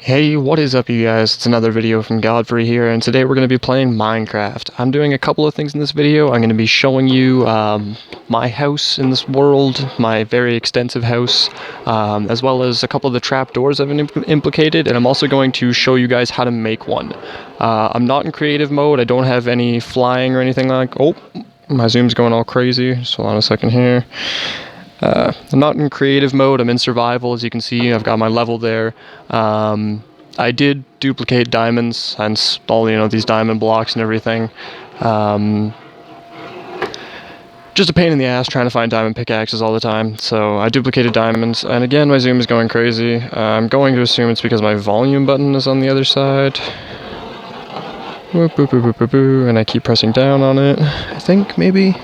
Hey, what is up you guys? It's another video from Godfree here, and today we're going to be playing Minecraft. I'm doing a couple of things in this video. I'm going to be showing you my house in this world, my very extensive house, as well as a couple of the trapdoors I've been implicated, and I'm also going to show you guys how to make one. I'm not in creative mode. I don't have any flying or anything like... Oh, my zoom's going all crazy. Just hold on a second here. I'm not in creative mode, I'm in survival. As you can see, I've got my level there. I did duplicate diamonds, hence all, these diamond blocks and everything. Just a pain in the ass trying to find diamond pickaxes all the time, so I duplicated diamonds, and again, my zoom is going crazy. I'm going to assume it's because my volume button is on the other side. Boop, boop, boop, boop, boop, boop, and I keep pressing down on it. I think, maybe...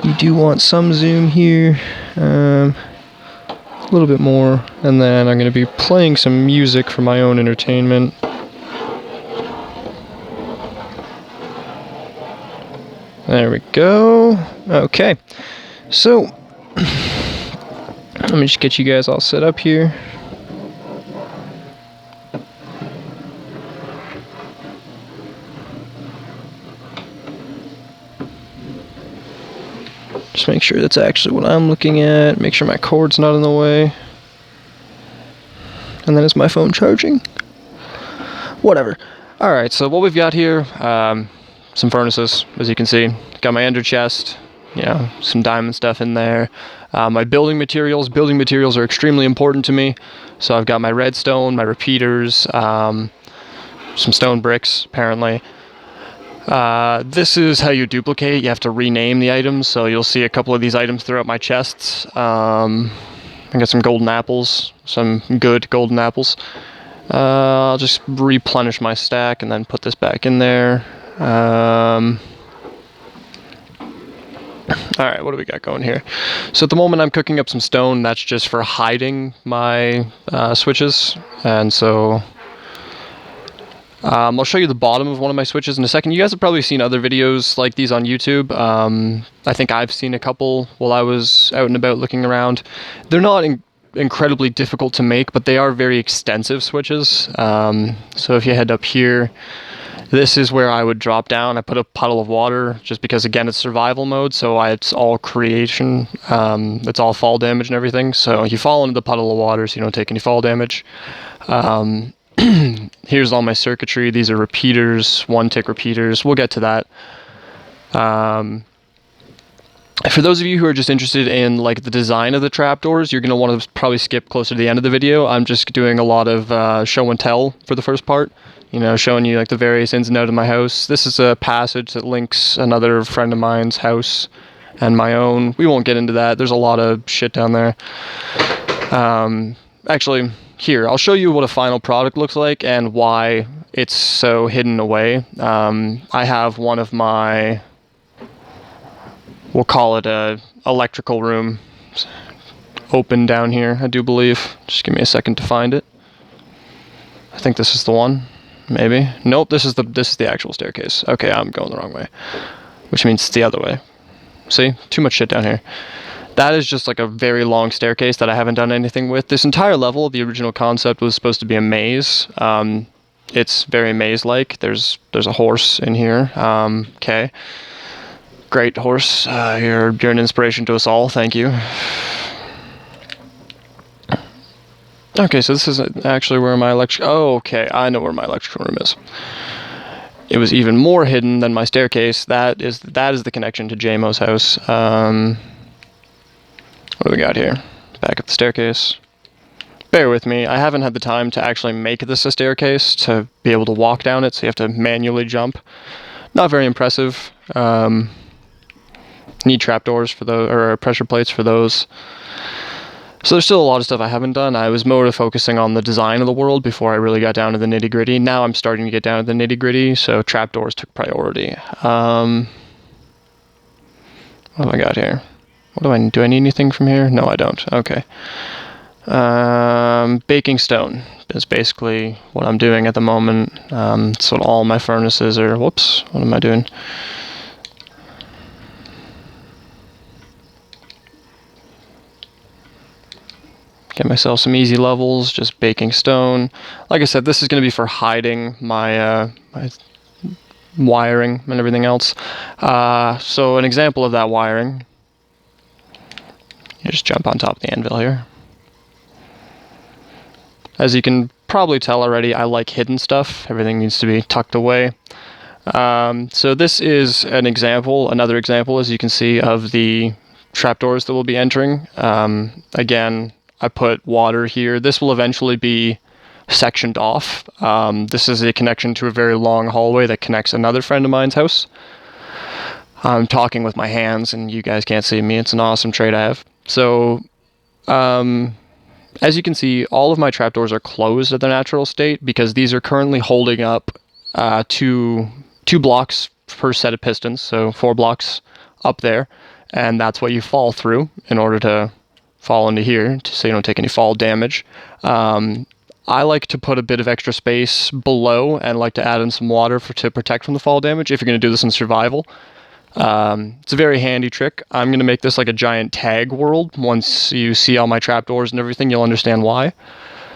You do want some zoom here, a little bit more, and then I'm going to be playing some music for my own entertainment. There we go. Okay, so let me just get you guys all set up here. Just make sure that's actually what I'm looking at. Make sure my cord's not in the way. And then is my phone charging? Whatever. Alright, so what we've got here, some furnaces, as you can see. Got my ender chest, some diamond stuff in there. My building materials. Building materials are extremely important to me. So I've got my redstone, my repeaters, some stone bricks, apparently. This is how you duplicate. You have to rename the items, so you'll see a couple of these items throughout my chests. I got some golden apples, some good golden apples. I'll just replenish my stack and then put this back in there. Alright, what do we got going here? So at the moment I'm cooking up some stone. That's just for hiding my switches, and so... I'll show you the bottom of one of my switches in a second. You guys have probably seen other videos like these on YouTube. I think I've seen a couple while I was out and about looking around. They're not incredibly difficult to make, but they are very extensive switches. So if you head up here, this is where I would drop down. I put a puddle of water just because, again, it's survival mode, so it's all creation. It's all fall damage and everything. So you fall into the puddle of water so you don't take any fall damage. Here's all my circuitry. These are repeaters, one-tick repeaters. We'll get to that. For those of you who are just interested in like the design of the trapdoors, you're going to want to probably skip closer to the end of the video. I'm just doing a lot of show and tell for the first part. Showing you like the various ins and outs of my house. This is a passage that links another friend of mine's house and my own. We won't get into that. There's a lot of shit down there. Actually... Here, I'll show you what a final product looks like and why it's so hidden away. I have one of my, we'll call it a electrical room open down here, I do believe. Just give me a second to find it. I think this is the one, maybe. Nope, this is the actual staircase. Okay, I'm going the wrong way, which means it's the other way. See, too much shit down here. That is just like a very long staircase that I haven't done anything with. This entire level, the original concept was supposed to be a maze. It's very maze-like. There's a horse in here. Okay. Great horse. You're an inspiration to us all. Thank you. Okay, so this is actually where my oh, okay. I know where my electrical room is. It was even more hidden than my staircase. That is the connection to JMO's house. What do we got here? Back up the staircase. Bear with me, I haven't had the time to actually make this a staircase to be able to walk down it, so you have to manually jump. Not very impressive. Need trapdoors for those, or pressure plates for those. So there's still a lot of stuff I haven't done. I was more focusing on the design of the world before I really got down to the nitty-gritty. Now I'm starting to get down to the nitty-gritty, so trapdoors took priority. What do I got here? Do I need anything from here? No, I don't. Okay. Baking stone is basically what I'm doing at the moment. It's what all my furnaces are. Whoops, what am I doing? Get myself some easy levels, just baking stone. Like I said, this is going to be for hiding my, my wiring and everything else. So an example of that wiring, you just jump on top of the anvil here. As you can probably tell already, I like hidden stuff. Everything needs to be tucked away. So this is an example, another example, as you can see, of the trapdoors that we'll be entering. Again, I put water here. This will eventually be sectioned off. This is a connection to a very long hallway that connects another friend of mine's house. I'm talking with my hands and you guys can't see me. It's an awesome trait I have. So, as you can see, all of my trapdoors are closed at their natural state because these are currently holding up two blocks per set of pistons, so 4 blocks up there, and that's what you fall through in order to fall into here, so you don't take any fall damage. I like to put a bit of extra space below and like to add in some water to protect from the fall damage if you're going to do this in survival. It's a very handy trick. I'm going to make this like a giant tag world. Once you see all my trapdoors and everything, you'll understand why.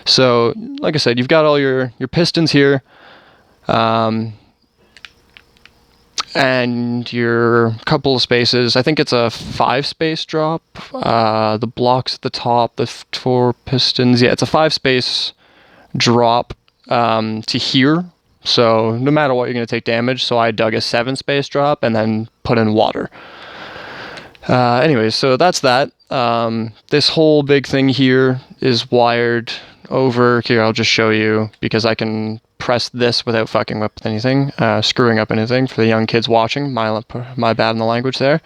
So, like I said, you've got all your pistons here, and your couple of spaces. I think it's a 5-space drop. The blocks at the top, the 4 pistons. Yeah, it's a 5-space drop to here. So no matter what, you're going to take damage. So I dug a 7-space drop and then put in water. Anyways, so that's that. This whole big thing here is wired over here. I'll just show you because I can press this without fucking up anything, screwing up anything for the young kids watching. My bad in the language there.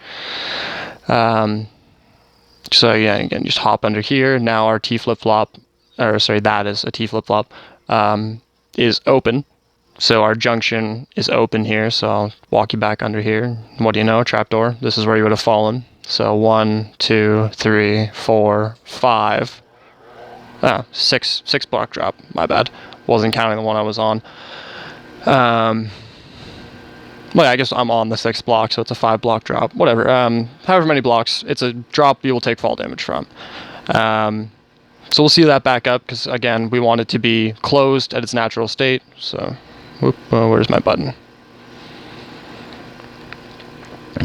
So yeah, again, just hop under here. Now our T flip-flop, or sorry, that is a T flip-flop, is open. So our junction is open here, so I'll walk you back under here. What do you know? Trapdoor. This is where you would have fallen. So 1, 2, 3, 4, 5. 6 block drop. My bad. Wasn't counting the one I was on. Well, I guess I'm on the 6th block, so it's a 5 block drop. Whatever. However many blocks, it's a drop you will take fall damage from. So we'll see that back up, because again, we want it to be closed at its natural state. So, where's my button?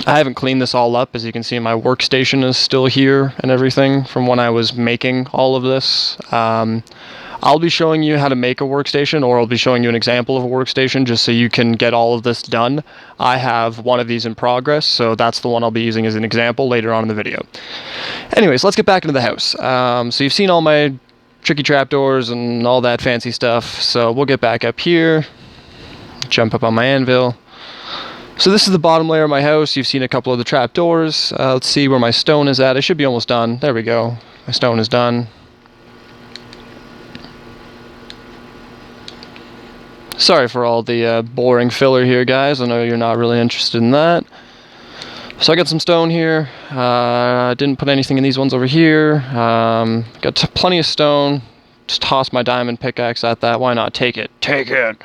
I haven't cleaned this all up. As you can see, my workstation is still here and everything from when I was making all of this. I'll be showing you how to make a workstation, or I'll be showing you an example of a workstation just so you can get all of this done. I have one of these in progress, so that's the one I'll be using as an example later on in the video. Anyways, let's get back into the house. So you've seen all my tricky trapdoors and all that fancy stuff, so we'll get back up here, jump up on my anvil. So this is the bottom layer of my house. You've seen a couple of the trapdoors. Let's see where my stone is at. I should be almost done. There we go. My stone is done. Sorry for all the boring filler here, guys. I know you're not really interested in that. So I got some stone here. Didn't put anything in these ones over here. Got plenty of stone. Just toss my diamond pickaxe at that. Why not? Take it. Take it.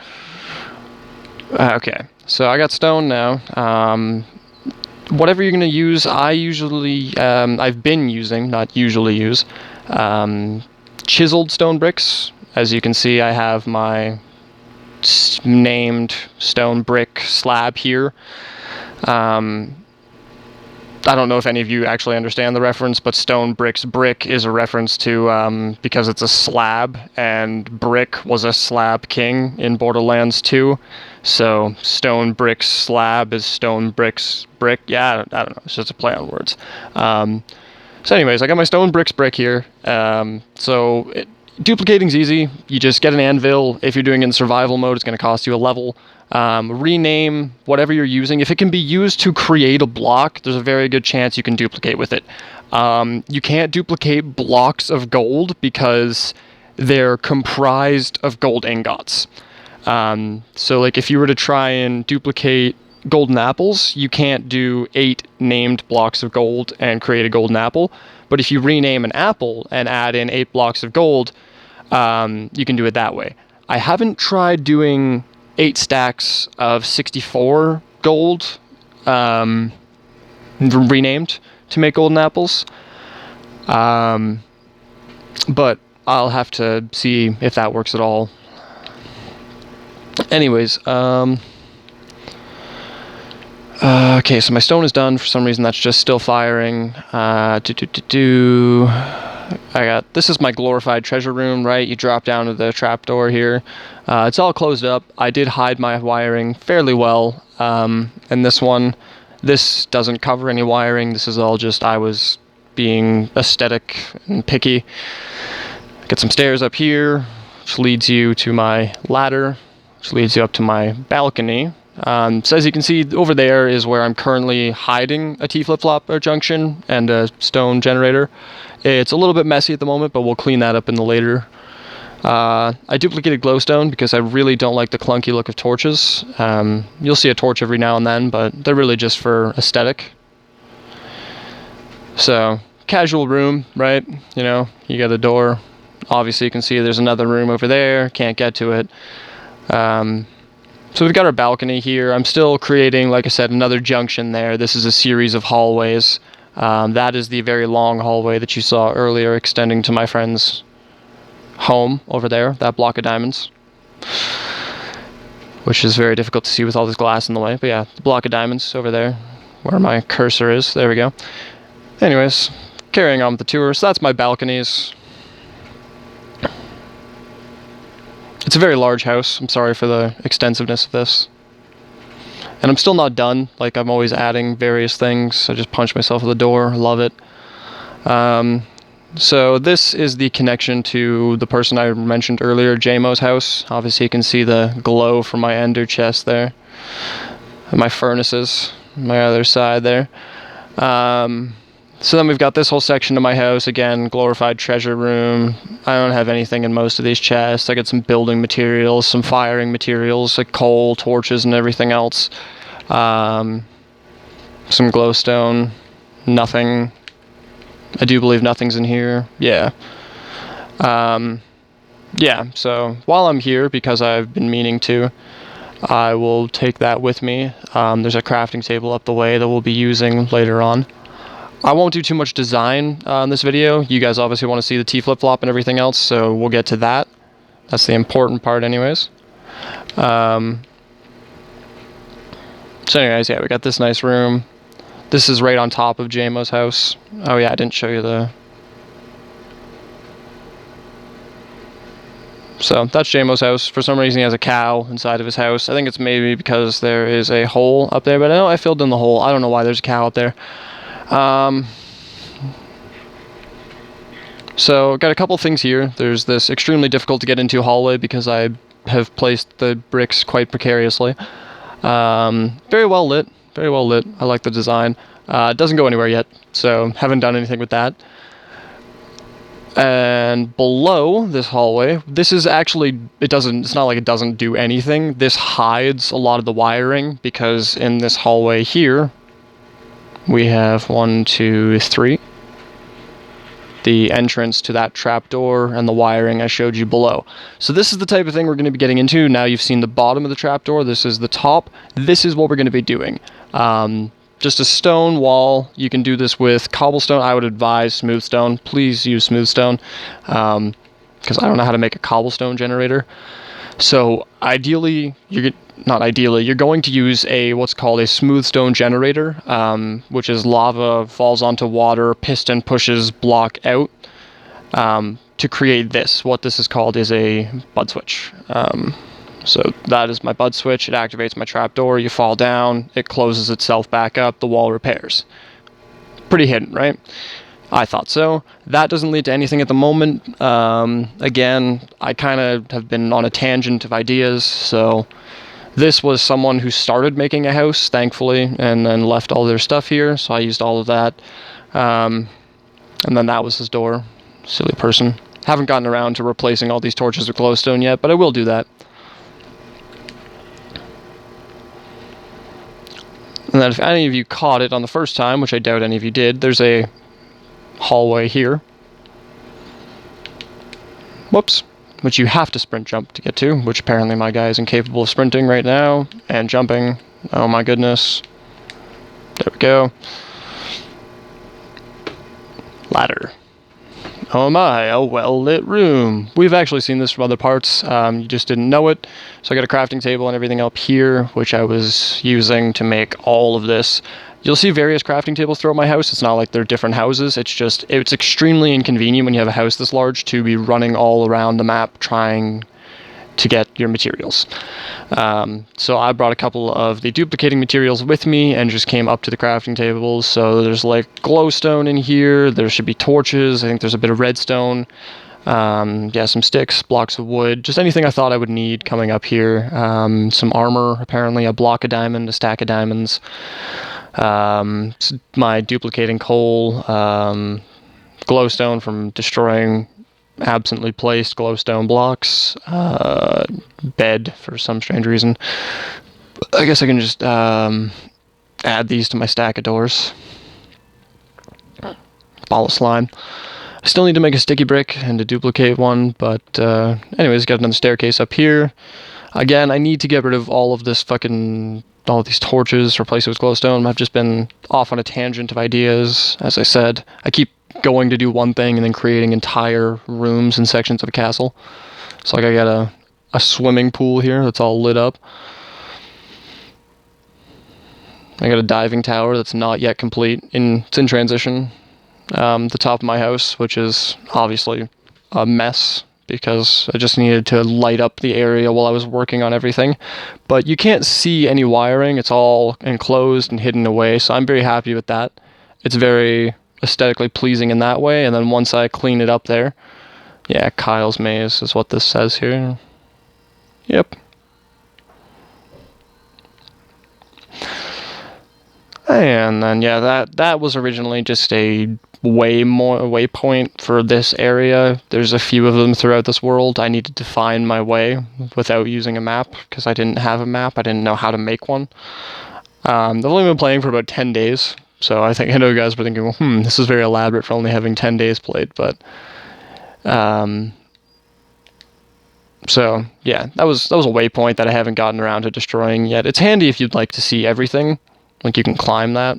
Okay. So I got stone now. Whatever you're going to use, I've been using, not usually use, chiseled stone bricks. As you can see, I have my named stone brick slab here. I don't know if any of you actually understand the reference, but stone brick's brick is a reference to, because it's a slab, and brick was a slab king in Borderlands 2. So stone brick's slab is stone brick's brick. Yeah, I don't know. It's just a play on words. So anyways, I got my stone brick's brick here. Duplicating's easy. You just get an anvil. If you're doing it in survival mode, it's going to cost you a level. Rename whatever you're using. If it can be used to create a block, there's a very good chance you can duplicate with it. You can't duplicate blocks of gold because they're comprised of gold ingots. So like if you were to try and duplicate golden apples, you can't do 8 named blocks of gold and create a golden apple. But if you rename an apple and add in 8 blocks of gold, you can do it that way. I haven't tried doing 8 stacks of 64 gold renamed to make golden apples. but I'll have to see if that works at all. Anyways, okay, so my stone is done. For some reason, that's just still firing. This is my glorified treasure room, right? You drop down to the trapdoor here. It's all closed up. I did hide my wiring fairly well. And this doesn't cover any wiring. This is all just, I was being aesthetic and picky. Get some stairs up here, which leads you to my ladder, which leads you up to my balcony. So as you can see, over there is where I'm currently hiding a T-flip-flop or junction and a stone generator. It's a little bit messy at the moment, but we'll clean that up in the later. I duplicated glowstone because I really don't like the clunky look of torches. You'll see a torch every now and then, but they're really just for aesthetic. So, casual room, right? You know, you got a door. Obviously, you can see there's another room over there. Can't get to it. So we've got our balcony here. I'm still creating, like I said, another junction there. This is a series of hallways. That is the very long hallway that you saw earlier extending to my friend's home over there, that block of diamonds. Which is very difficult to see with all this glass in the way. But yeah, the block of diamonds over there, where my cursor is. There we go. Anyways, carrying on with the tour. So that's my balconies. It's a very large house. I'm sorry for the extensiveness of this. And I'm still not done. Like, I'm always adding various things. I just punched myself at the door. Love it. So this is the connection to the person I mentioned earlier, JMO's house. Obviously, you can see the glow from my ender chest there. And my furnaces, my other side there. So then we've got this whole section of my house, again, glorified treasure room. I don't have anything in most of these chests. I got some building materials, some firing materials, like coal, torches, and everything else. Some glowstone, nothing. I do believe nothing's in here. Yeah. Yeah, so while I'm here, because I've been meaning to, I will take that with me. There's a crafting table up the way that we'll be using later on. I won't do too much design in this video. You guys obviously want to see the T-flip-flop and everything else, so we'll get to that. That's the important part anyways. So anyways, yeah, we got this nice room. This is right on top of JMO's house. Oh yeah, I didn't show you the... So that's JMO's house. For some reason he has a cow inside of his house. I think it's maybe because there is a hole up there, but I know I filled in the hole. I don't know why there's a cow up there. So got a couple things here. There's this extremely difficult to get into hallway because I have placed the bricks quite precariously. Very well lit. Very well lit. I like the design. It doesn't go anywhere yet, so haven't done anything with that. And below this hallway, this is actually, it's not like it doesn't do anything. This hides a lot of the wiring because in this hallway here, we have 1, 2, 3. The entrance to that trapdoor and the wiring I showed you below. So this is the type of thing we're going to be getting into. Now you've seen the bottom of the trapdoor. This is the top. This is what we're going to be doing. Just a stone wall. You can do this with cobblestone. I would advise smooth stone. Please use smooth stone. Because I don't know how to make a cobblestone generator. So ideally, you're going to use what's called a smooth stone generator, which is lava falls onto water, piston pushes block out, to create this. What this is called is a bud switch. So that is my bud switch. It activates my trapdoor. You fall down, it closes itself back up, the wall repairs. Pretty hidden, right? I thought so. That doesn't lead to anything at the moment. Again, I kind of have been on a tangent of ideas, so this was someone who started making a house, thankfully, and then left all their stuff here, so I used all of that. And then that was his door. Silly person. Haven't gotten around to replacing all these torches with glowstone yet, but I will do that. And then if any of you caught it on the first time, which I doubt any of you did, there's a hallway here. Whoops. Which you have to sprint jump to get to, which apparently my guy is incapable of sprinting right now, and jumping. Oh my goodness. There we go. Ladder. Oh my, a well-lit room. We've actually seen this from other parts, you just didn't know it. So I got a crafting table and everything up here, which I was using to make all of this. You'll see various crafting tables throughout my house. It's not like they're different houses, it's extremely inconvenient when you have a house this large to be running all around the map trying to get your materials. So I brought a couple of the duplicating materials with me and just came up to the crafting tables. So there's like glowstone in here, there should be torches, I think there's a bit of redstone, yeah, some sticks, blocks of wood, just anything I thought I would need coming up here. Some armor, apparently, a block of diamond, a stack of diamonds, my duplicating coal, glowstone from destroying absently placed glowstone blocks, bed for some strange reason. I guess I can just add these to my stack of doors. Ball of slime. I still need to make a sticky brick and to duplicate one, but anyways, got another staircase up here. Again, I need to get rid of all of this all of these torches, replace it with glowstone. I've just been off on a tangent of ideas. As I said, I keep going to do one thing and then creating entire rooms and sections of a castle. So like I got a swimming pool here that's all lit up. I got a diving tower that's not yet complete. It's in transition. The top of my house, which is obviously a mess because I just needed to light up the area while I was working on everything. But you can't see any wiring. It's all enclosed and hidden away, so I'm very happy with that. It's very aesthetically pleasing in that way, and then once I clean it up there, yeah, Kyle's Maze is what this says here. Yep. And then yeah, that was originally just a waypoint for this area. There's a few of them throughout this world. I needed to find my way without using a map because I didn't have a map. I didn't know how to make one. I've only been playing for about 10 days. So I know you guys were thinking, well, this is very elaborate for only having 10 days played, but so yeah, that was a waypoint that I haven't gotten around to destroying yet. It's handy if you'd like to see everything, like you can climb that.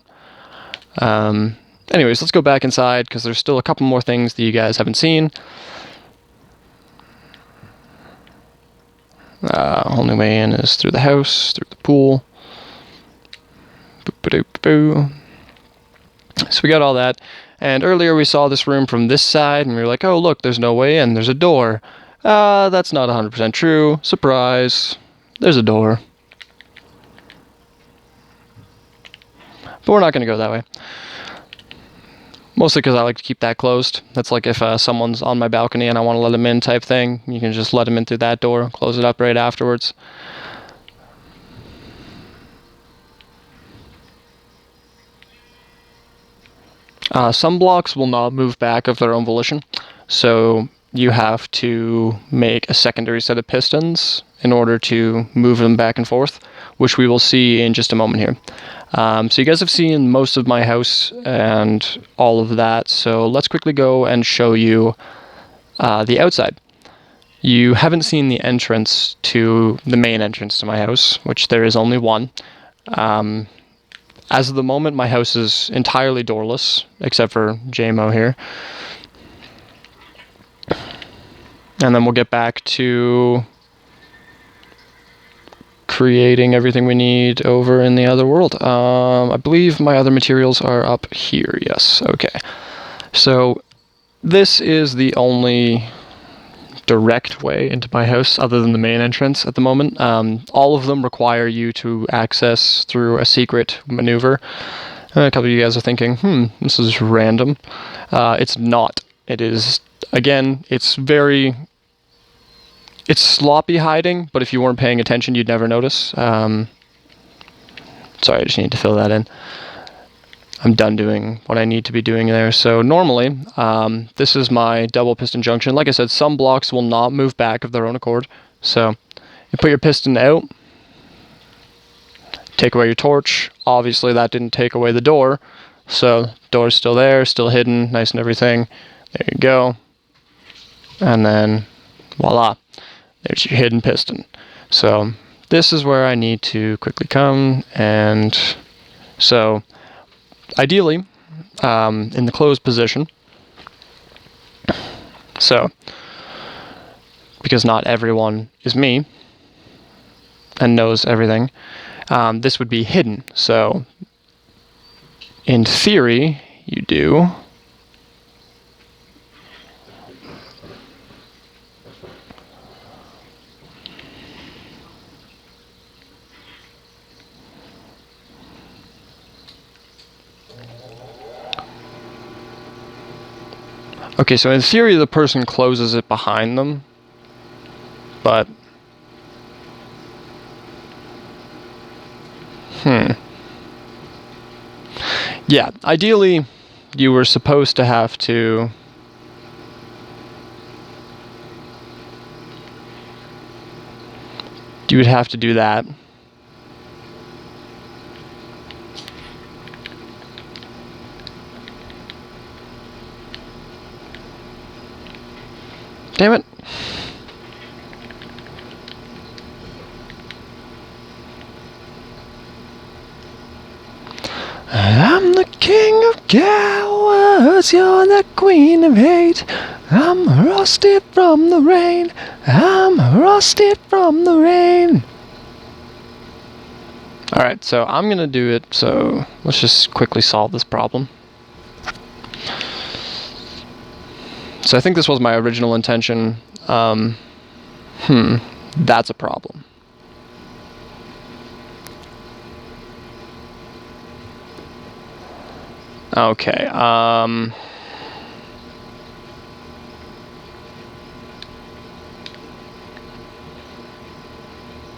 Anyways, let's go back inside because there's still a couple more things that you guys haven't seen. Only way in is through the house, through the pool. Boop-a-doop-boo. So we got all that, and earlier we saw this room from this side, and we were like, oh look, there's no way in, there's a door. That's not 100% true. Surprise. There's a door. But we're not going to go that way. Mostly because I like to keep that closed. That's like if someone's on my balcony and I want to let them in type thing, you can just let them in through that door, close it up right afterwards. Some blocks will not move back of their own volition, so you have to make a secondary set of pistons in order to move them back and forth, which we will see in just a moment here. So you guys have seen most of my house and all of that, so let's quickly go and show you the outside. You haven't seen the entrance to the main entrance to my house, which there is only one. As of the moment, my house is entirely doorless, except for JMO here. And then we'll get back to creating everything we need over in the other world. I believe my other materials are up here. Yes, okay. So this is the only direct way into my house other than the main entrance at the moment. All of them require you to access through a secret maneuver. A couple of you guys are thinking, this is random. It's not. It is, again, it's sloppy hiding, but if you weren't paying attention, you'd never notice. Sorry, I just need to fill that in. I'm done doing what I need to be doing there. So normally, this is my double piston junction. Like I said, some blocks will not move back of their own accord. So you put your piston out, take away your torch. Obviously, that didn't take away the door. So door's still there, still hidden, nice and everything. There you go. And then voila, there's your hidden piston. So this is where I need to quickly come, and so ideally, in the closed position, So, because not everyone is me and knows everything, this would be hidden. So, in theory, you do okay, so in theory the person closes it behind them, but yeah, ideally you were supposed to have to you would have to do that. Damn it. I'm the king of cowards, you're the queen of hate. I'm rusted from the rain, I'm rusted from the rain. Alright, so I'm gonna do it, so let's just quickly solve this problem. So I think this was my original intention. That's a problem. Okay,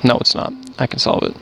no, it's not. I can solve it.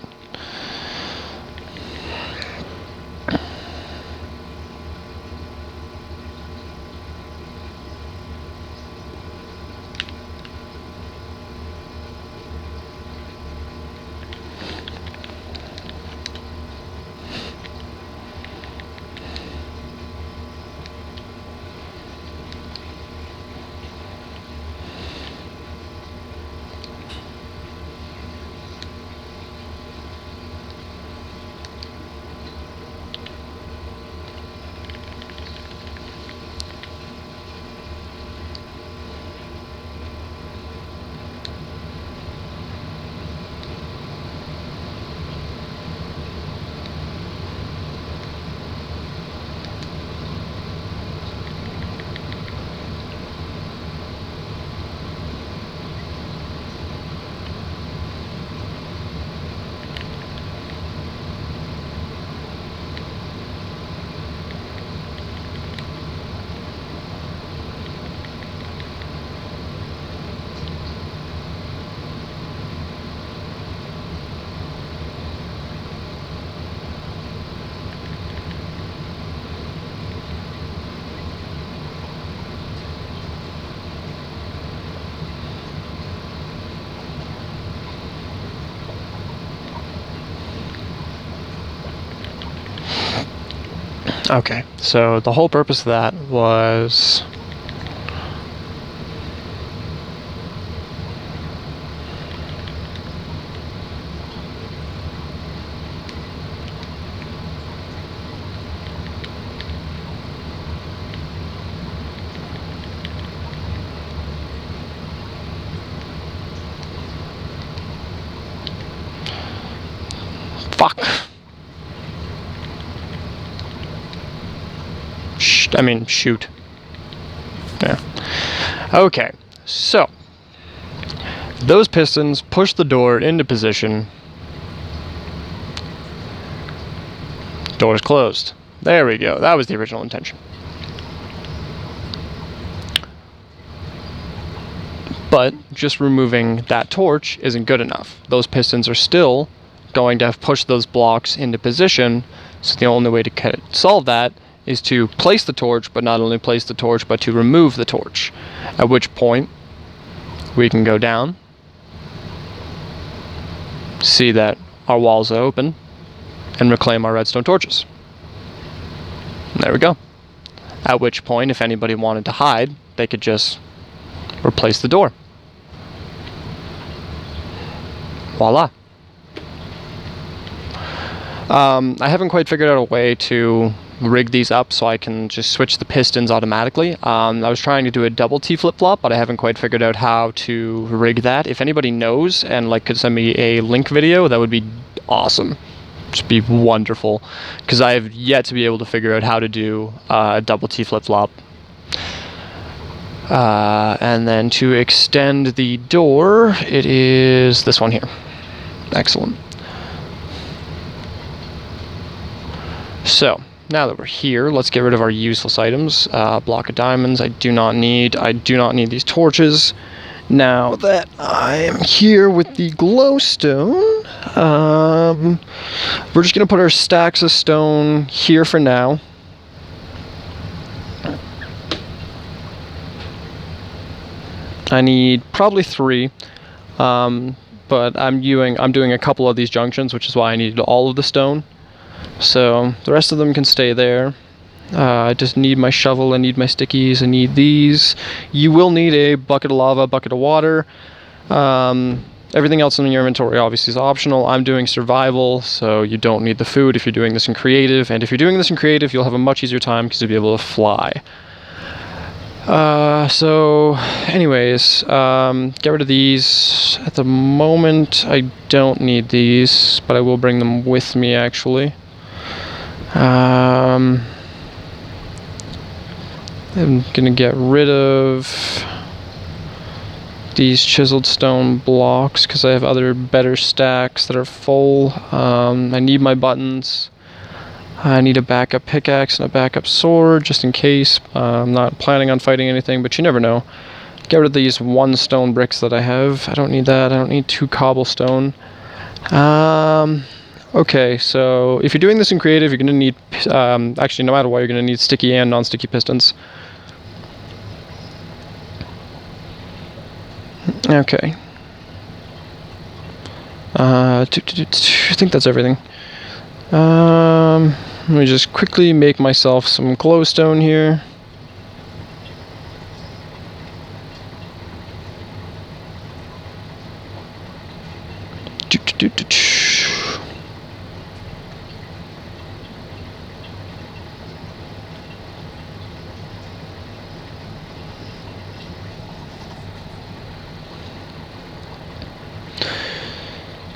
Okay, so the whole purpose of that was fuck. Shoot. Yeah. Okay, so those pistons push the door into position. Door is closed. There we go. That was the original intention. But just removing that torch isn't good enough. Those pistons are still going to have pushed those blocks into position, so the only way to solve that is to place the torch, but not only place the torch, but to remove the torch. At which point, we can go down, see that our walls are open, and reclaim our redstone torches. And there we go. At which point, if anybody wanted to hide, they could just replace the door. Voila. I haven't quite figured out a way to rig these up so I can just switch the pistons automatically. I was trying to do a double T flip-flop, but I haven't quite figured out how to rig that. If anybody knows and like could send me a link video, that would be awesome. Just be wonderful, because I have yet to be able to figure out how to do a double T flip-flop. And then to extend the door, it is this one here. Excellent. So now that we're here, let's get rid of our useless items. Block of diamonds I do not need. I do not need these torches. Now that I am here with the glowstone, we're just going to put our stacks of stone here for now. I need probably 3, but I'm doing a couple of these junctions, which is why I needed all of the stone. So the rest of them can stay there. I just need my shovel, I need my stickies, I need these. You will need a bucket of lava, bucket of water. Everything else in your inventory obviously is optional. I'm doing survival, so you don't need the food if you're doing this in creative. And if you're doing this in creative, you'll have a much easier time because you'll be able to fly. So anyways, get rid of these. At the moment, I don't need these, but I will bring them with me actually. I'm gonna get rid of these chiseled stone blocks because I have other better stacks that are full. I need my buttons. I need a backup pickaxe and a backup sword just in case. I'm not planning on fighting anything, but you never know. Get rid of these 1 stone bricks that I have. I don't need that. I don't need 2 cobblestone. Okay, so if you're doing this in creative, you're going to need, actually no matter what, you're going to need sticky and non-sticky pistons. Okay. I think that's everything. Let me just quickly make myself some glowstone here.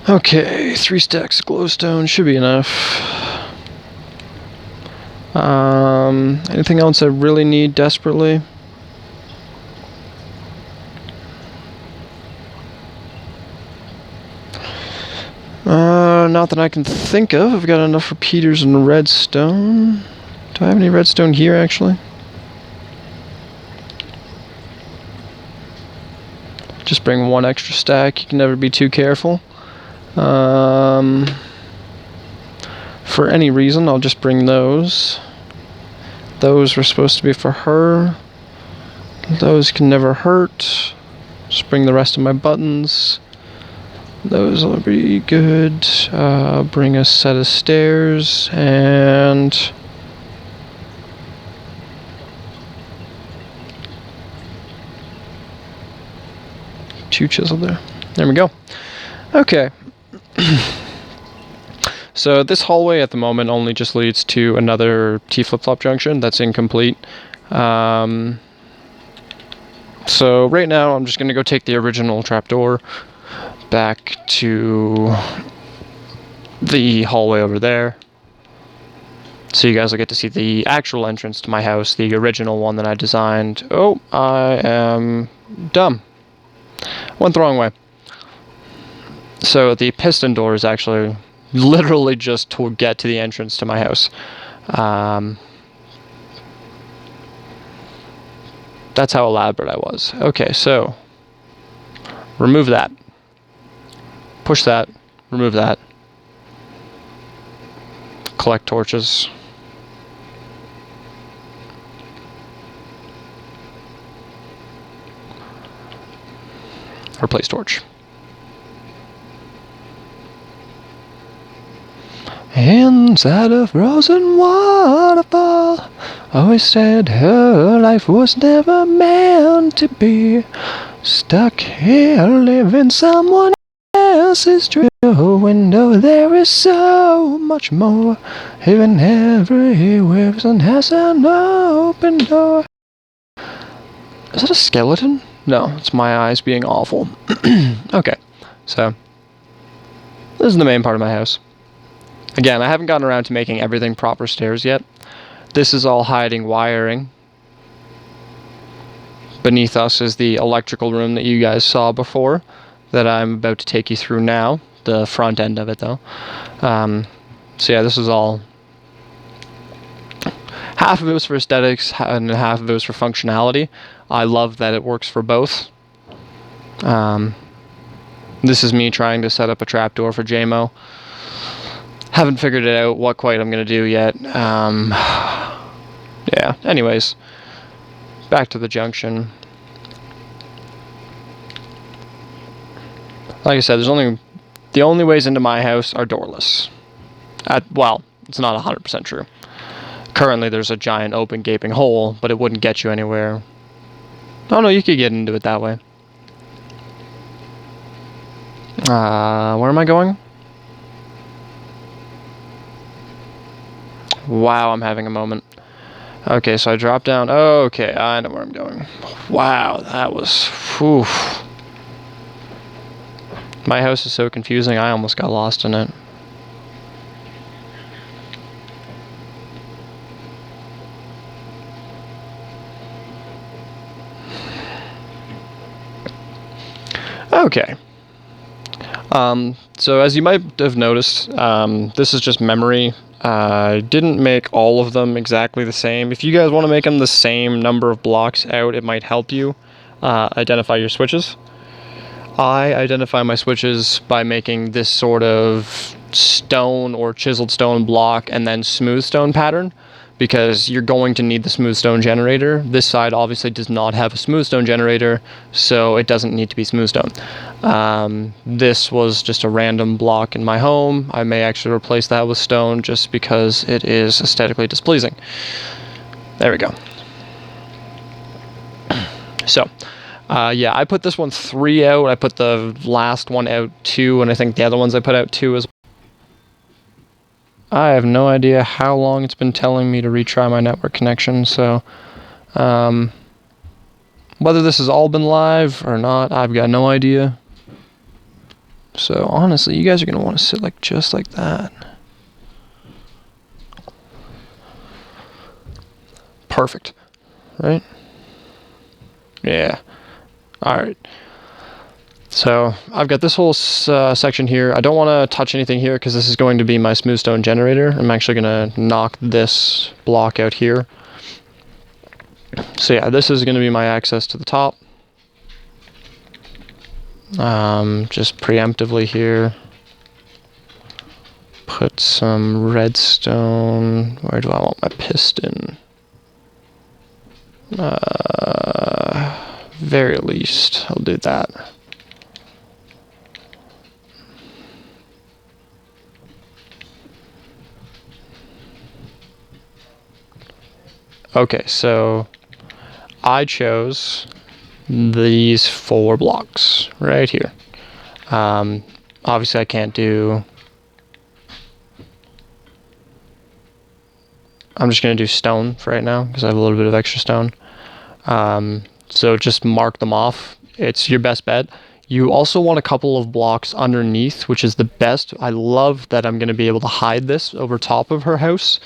Okay, 3 stacks of glowstone should be enough. Anything else I really need desperately? Not that I can think of. I've got enough repeaters and redstone. Do I have any redstone here actually? Just bring 1 extra stack. You can never be too careful. For any reason, I'll just bring those. Those were supposed to be for her. Those can never hurt. Just bring the rest of my buttons. Those will be good. Bring a set of stairs and 2 chisel there. There we go. Okay. So this hallway at the moment only just leads to another T flip-flop junction that's incomplete. So right now I'm just going to go take the original trapdoor back to the hallway over there. So you guys will get to see the actual entrance to my house, the original one that I designed. Oh, I am dumb. Went the wrong way. So the piston door is actually literally just to get to the entrance to my house. That's how elaborate I was. Okay, so remove that. Push that. Remove that. Collect torches. Replace torch. Inside a frozen waterfall, always said her life was never meant to be. Stuck here living someone else is true. Window, there is so much more. Even everywhere person has an open door. Is that a skeleton? No, it's my eyes being awful. Okay, so this is the main part of my house. Again, I haven't gotten around to making everything proper stairs yet. This is all hiding wiring. Beneath us is the electrical room that you guys saw before, that I'm about to take you through now. The front end of it, though. So yeah, this is all... half of it was for aesthetics, and half of it was for functionality. I love that it works for both. This is me trying to set up a trapdoor for JMO. Haven't figured it out what quite I'm going to do yet. Yeah, anyways. Back to the junction. Like I said, the only ways into my house are doorless. Well, it's not 100% true. Currently, there's a giant open gaping hole, but it wouldn't get you anywhere. Oh no, you could get into it that way. Where am I going? Wow, I'm having a moment. Okay, so I dropped down. Okay, I know where I'm going. Wow, that was... whew. My house is so confusing, I almost got lost in it. Okay. So as you might have noticed, this is just memory. I didn't make all of them exactly the same. If you guys want to make them the same number of blocks out, it might help you identify your switches. I identify my switches by making this sort of stone or chiseled stone block and then smooth stone pattern, because you're going to need the smooth stone generator. This side obviously does not have a smooth stone generator, so it doesn't need to be smooth stone. This was just a random block in my home. I may actually replace that with stone just because it is aesthetically displeasing. There we go. So, yeah, I put this one 3 out. I put the last one out 2, and I think the other ones I put out 2 as well. I have no idea how long it's been telling me to retry my network connection, so whether this has all been live or not, I've got no idea. So honestly, you guys are going to want to sit like just like that. Perfect, right? Yeah. Alright. So I've got this whole section here. I don't want to touch anything here because this is going to be my smooth stone generator. I'm actually going to knock this block out here. So yeah, this is going to be my access to the top. Just preemptively here, put some redstone. Where do I want my piston? Very least, I'll do that. Okay, so I chose these 4 blocks right here. Obviously I can't do... I'm just going to do stone for right now because I have a little bit of extra stone. So just mark them off. It's your best bet. You also want a couple of blocks underneath, which is the best. I love that I'm going to be able to hide this over top of her house.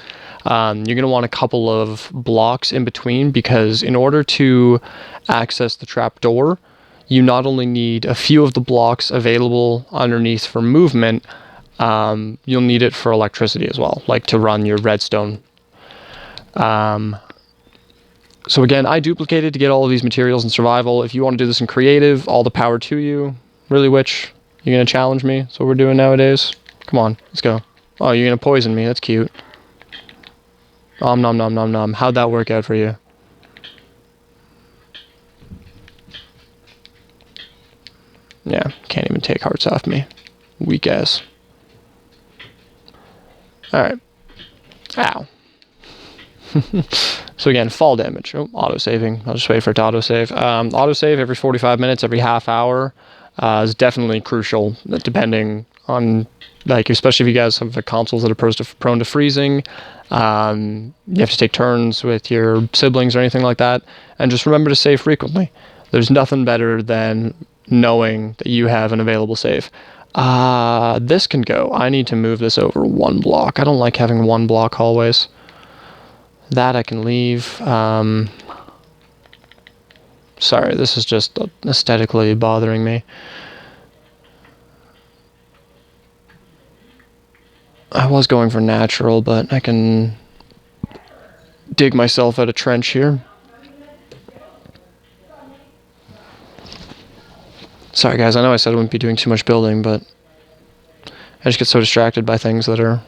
You're going to want a couple of blocks in between, because in order to access the trapdoor, you not only need a few of the blocks available underneath for movement, you'll need it for electricity as well, like to run your redstone. So again, I duplicated to get all of these materials in survival. If you want to do this in creative, all the power to you. Really, Witch? You're going to challenge me? That's what we're doing nowadays? Come on, let's go. Oh, you're going to poison me. That's cute. Nom nom nom nom nom. How'd that work out for you? Yeah, can't even take hearts off me. Weak ass. Alright. Ow. So again, fall damage. Oh, auto-saving. I'll just wait for it to auto-save. Auto-save every 45 minutes, every half hour. is definitely crucial, depending on, like, especially if you guys have the consoles that are prone to freezing. You have to take turns with your siblings or anything like that, and just remember to save frequently. There's nothing better than knowing that you have an available save. This can go. I need to move this over 1 block. I don't like having 1 block hallways. That I can leave. Sorry, this is just aesthetically bothering me. I was going for natural, but I can dig myself out a trench here. Sorry guys, I know I said I wouldn't be doing too much building, but I just get so distracted by things that are...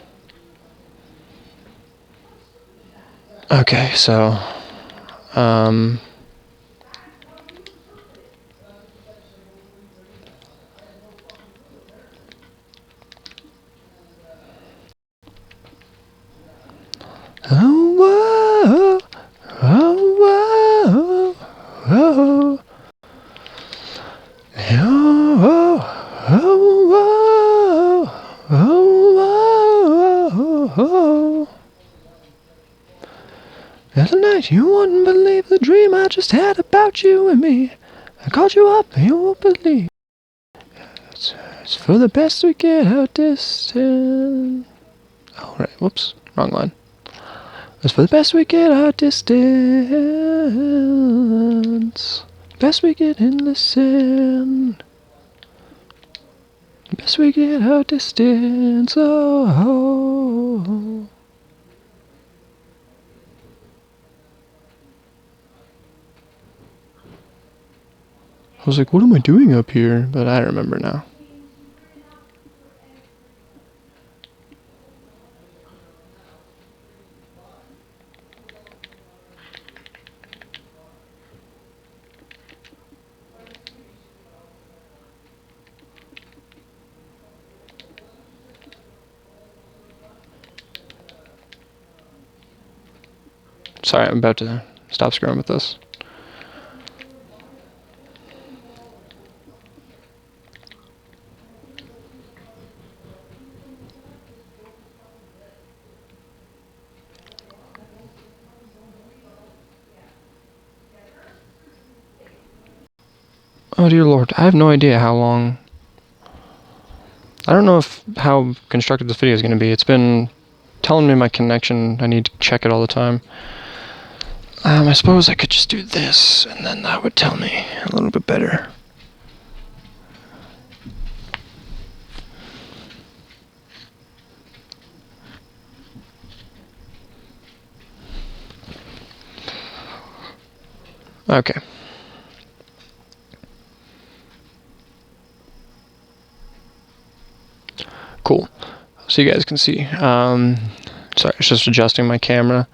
Okay, so... Oh, whoa, oh, whoa, oh, the other night you wouldn't believe the dream I just had about you and me. I called you up and you won't believe. It's for the best we get out distant. Oh, right, whoops, wrong line. It's for the best we get our distance. Best we get and listen. Best we get our distance. Oh. I was like, what am I doing up here? But I remember now. Sorry, I'm about to stop screwing with this. Oh dear lord, I have no idea how long... I don't know how constructed this video is going to be. It's been telling me my connection, I need to check it all the time. I suppose I could just do this, and then that would tell me a little bit better. Okay. Cool. So you guys can see. Sorry, it's just adjusting my camera.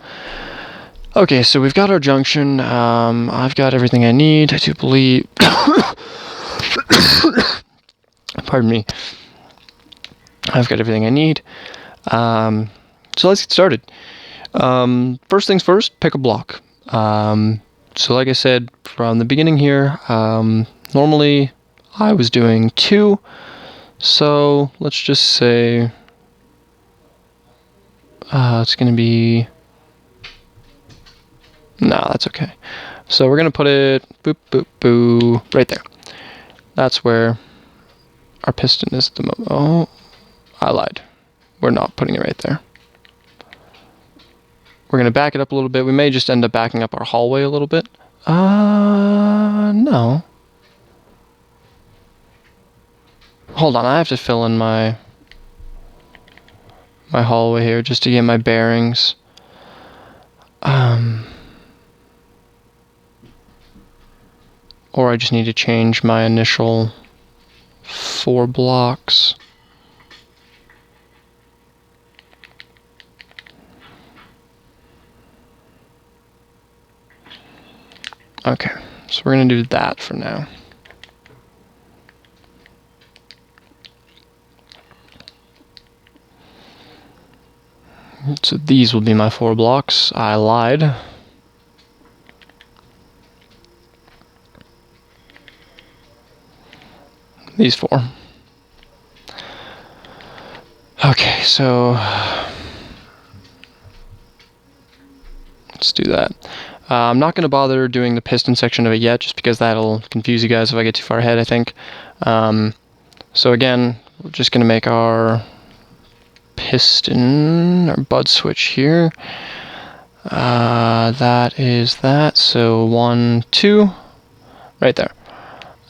Okay, so we've got our junction. I've got everything I need. I do believe... Pardon me. I've got everything I need. So let's get started. First things first, pick a block. So like I said from the beginning here, normally I was doing 2. So let's just say it's going to be... No, that's okay. So we're going to put it boop, boop, boo, right there. That's where our piston is at the moment. Oh, I lied. We're not putting it right there. We're going to back it up a little bit. We may just end up backing up our hallway a little bit. No. Hold on, I have to fill in my hallway here just to get my bearings. Or I just need to change my initial 4 blocks. Okay, so we're going to do that for now. So these will be my 4 blocks. I lied. these 4. Okay, so let's do that. I'm not going to bother doing the piston section of it yet, just because that'll confuse you guys if I get too far ahead, I think. So again, we're just going to make our piston, our bud switch here. That is that, so 1, 2, right there.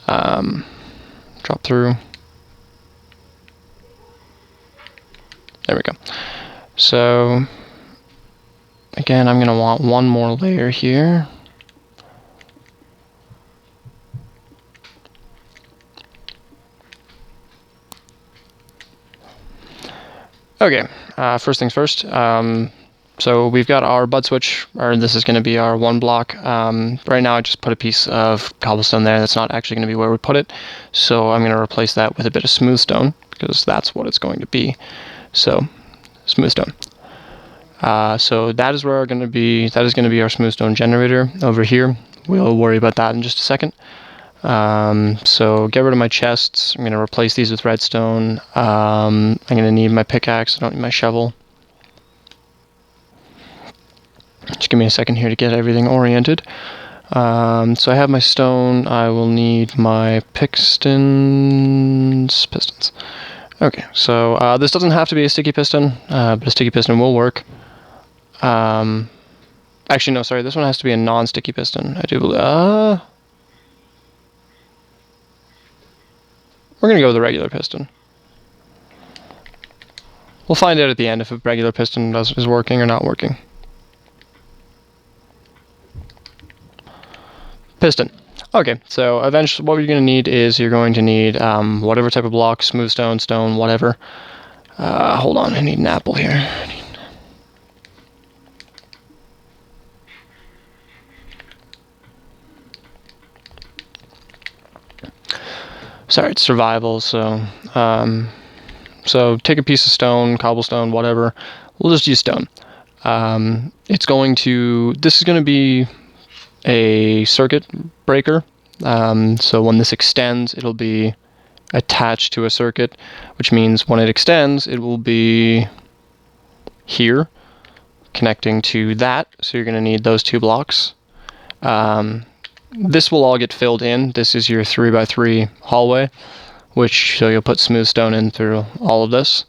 Drop through. There we go. So again, I'm going to want one more layer here. Okay, first things first. So we've got our bud switch, or this is going to be our 1 block. Right now I just put a piece of cobblestone there. That's not actually going to be where we put it. So I'm going to replace that with a bit of smooth stone, because that's what it's going to be. So, smooth stone. So that is where that is going to be our smooth stone generator over here. We'll worry about that in just a second. So get rid of my chests. I'm going to replace these with redstone. I'm going to need my pickaxe. I don't need my shovel. Just give me a second here to get everything oriented. So I have my stone. I will need my pistons. Okay, so this doesn't have to be a sticky piston, but a sticky piston will work. Actually, no, sorry, this one has to be a non-sticky piston. I do believe. We're going to go with a regular piston. We'll find out at the end if a regular piston is working or not working. Piston. Okay, so eventually what you're going to need is whatever type of block, smooth stone, stone, whatever. Hold on, I need an apple here. Sorry, it's survival, so take a piece of stone, cobblestone, whatever. We'll just use stone. This is going to be a circuit breaker. So when this extends, it'll be attached to a circuit, which means when it extends, it will be here, connecting to that. So you're going to need those 2 blocks. This will all get filled in. This is your 3x3 hallway, so you'll put smooth stone in through all of this.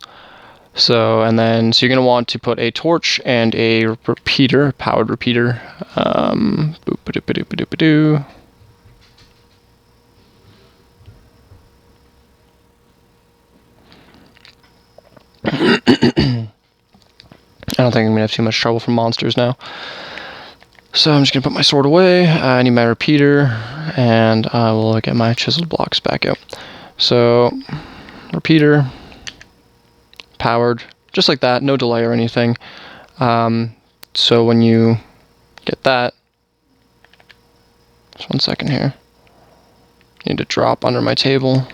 So you're going to want to put a torch and a repeater, powered repeater. Boop-a-doop-a-doop-a-doop-a-doo. I don't think I'm going to have too much trouble from monsters now. So I'm just going to put my sword away. I need my repeater, and I will get my chiseled blocks back out. So, repeater, powered, just like that, no delay or anything. So when you get that, just 1 second here. I need to drop under my table.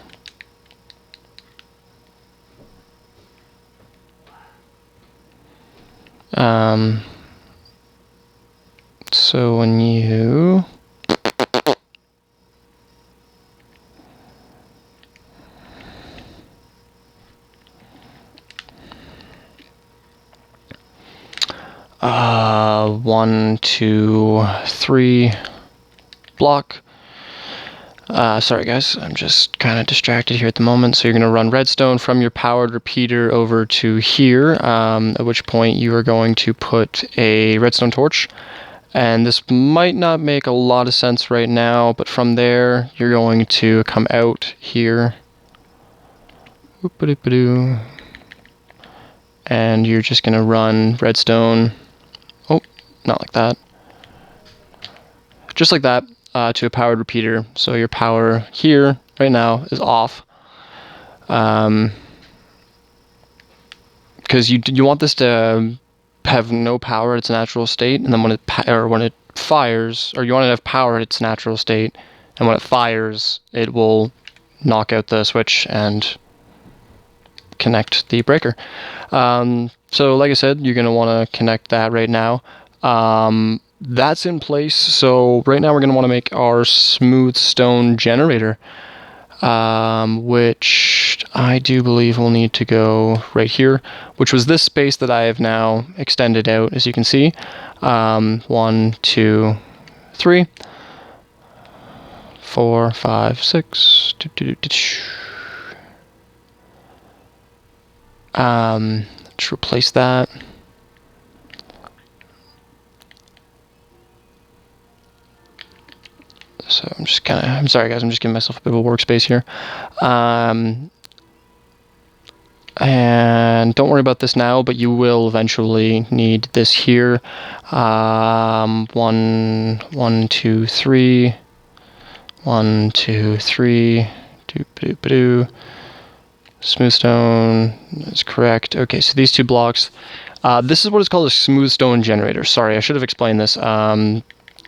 So when you one, 2, 3 block. Sorry guys, I'm just kind of distracted here at the moment. So you're going to run redstone from your powered repeater over to here, at which point you are going to put a redstone torch. And this might not make a lot of sense right now, but from there you're going to come out here. And you're just going to run redstone. Oh, not like that. Just like that. To a powered repeater. So your power here right now is off, because you want this to have no power at its natural state, and then when it fires, or you want it to have power at its natural state, and when it fires, it will knock out the switch and connect the breaker. So like I said, you're going to want to connect that right now. That's in place. So right now we're going to want to make our smooth stone generator. which I do believe will need to go right here, which was this space that I have now extended out, as you can see. 1, 2, 3, 4, 5, 6. Let's replace that. So I'm sorry guys, I'm just giving myself a bit of a workspace here. And don't worry about this now, but you will eventually need this here. 1, 2, 3. 1, 2, 3. Smooth stone is correct. Okay, so these 2 blocks. This is what is called a smooth stone generator. Sorry, I should have explained this.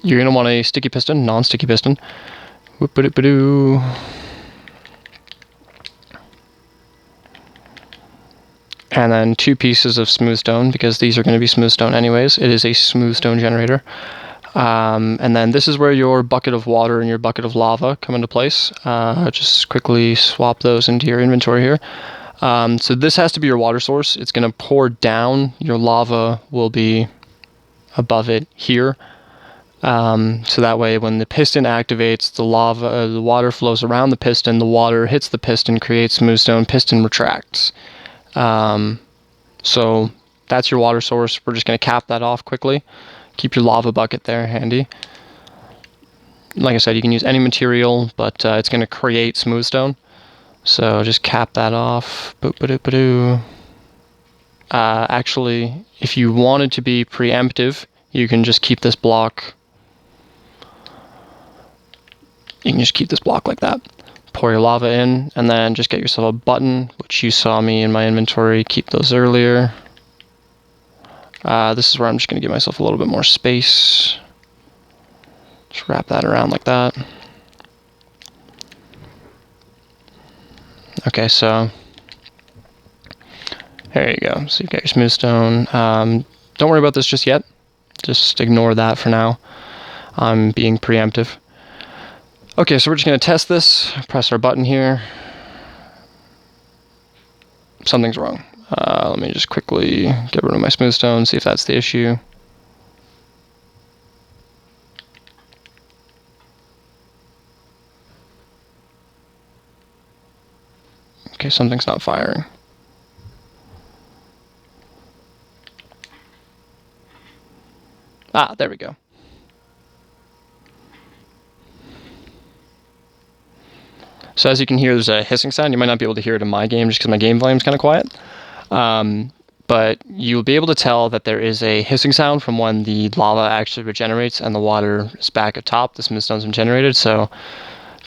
You're going to want a sticky piston, non-sticky piston. Whoop-a-doop-a-doo. And then 2 pieces of smooth stone, because these are going to be smooth stone anyways. It is a smooth stone generator. And then this is where your bucket of water and your bucket of lava come into place. Just quickly swap those into your inventory here. So this has to be your water source. It's going to pour down. Your lava will be above it here. So that way when the piston activates, the water flows around the piston, the water hits the piston, creates smooth stone, piston retracts. So that's your water source. We're just going to cap that off quickly. Keep your lava bucket there handy. Like I said, you can use any material, but it's going to create smooth stone. So just cap that off. Boop-a-doop-a-doo. Actually, if you wanted to be preemptive, you can just keep this block. You can just keep this block like that. Pour your lava in, and then just get yourself a button, which you saw me in my inventory keep those earlier. This is where I'm just going to give myself a little bit more space. Just wrap that around like that. Okay, so there you go. So you got your smooth stone. Don't worry about this just yet. Just ignore that for now. I'm being preemptive. Okay, so we're just going to test this. Press our button here. Something's wrong. Let me just quickly get rid of my smooth stone, see if that's the issue. Okay, something's not firing. There we go. So as you can hear, there's a hissing sound. You might not be able to hear it in my game just because my game volume is kind of quiet. But you'll be able to tell that there is a hissing sound from when the lava actually regenerates and the water is back at top. The smooth stone's been generated. So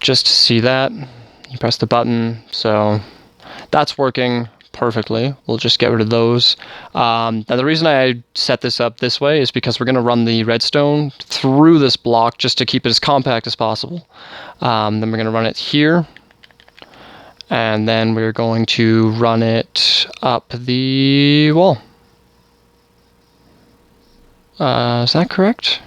just to see that, you press the button. So that's working perfectly. We'll just get rid of those. Now the reason I set this up this way is because we're going to run the redstone through this block just to keep it as compact as possible. Then we're going to run it here. And then we're going to run it up the wall. Is that correct?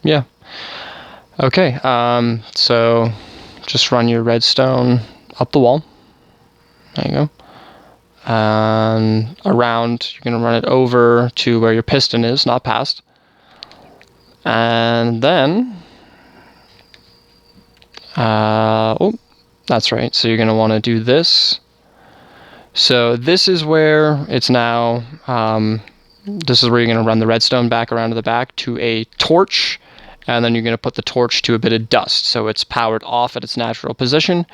Yeah. Okay, so just run your redstone up the wall. There you go. And around, you're going to run it over to where your piston is, not past. And then, oh, that's right. So you're going to want to do this. So this is where it's now, this is where you're going to run the redstone back around to the back to a torch. And then you're going to put the torch to a bit of dust. So it's powered off at its natural position.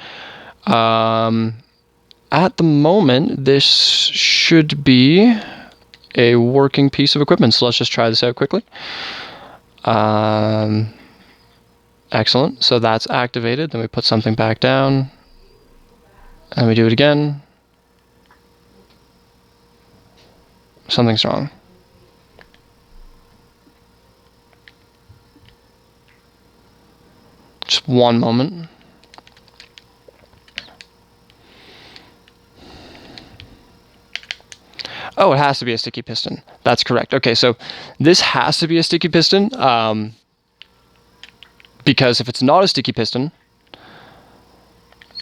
At the moment, this should be a working piece of equipment. So let's just try this out quickly. Excellent. So that's activated. Then we put something back down. And we do it again. Something's wrong. Just one moment. Oh, it has to be a sticky piston. That's correct. Okay, so this has to be a sticky piston, because if it's not a sticky piston,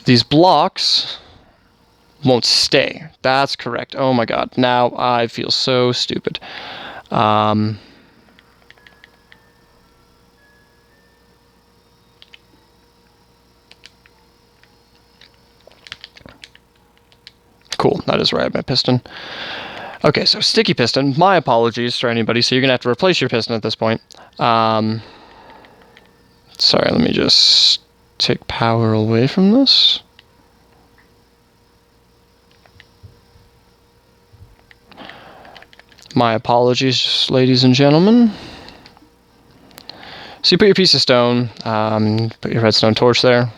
these blocks won't stay. That's correct. Oh my god. Now I feel so stupid. Cool, that is right, my piston. Okay, so sticky piston. My apologies for anybody. So you're gonna have to replace your piston at this point. Sorry, let me just take power away from this. My apologies, ladies and gentlemen. So you put your piece of stone, put your redstone torch there.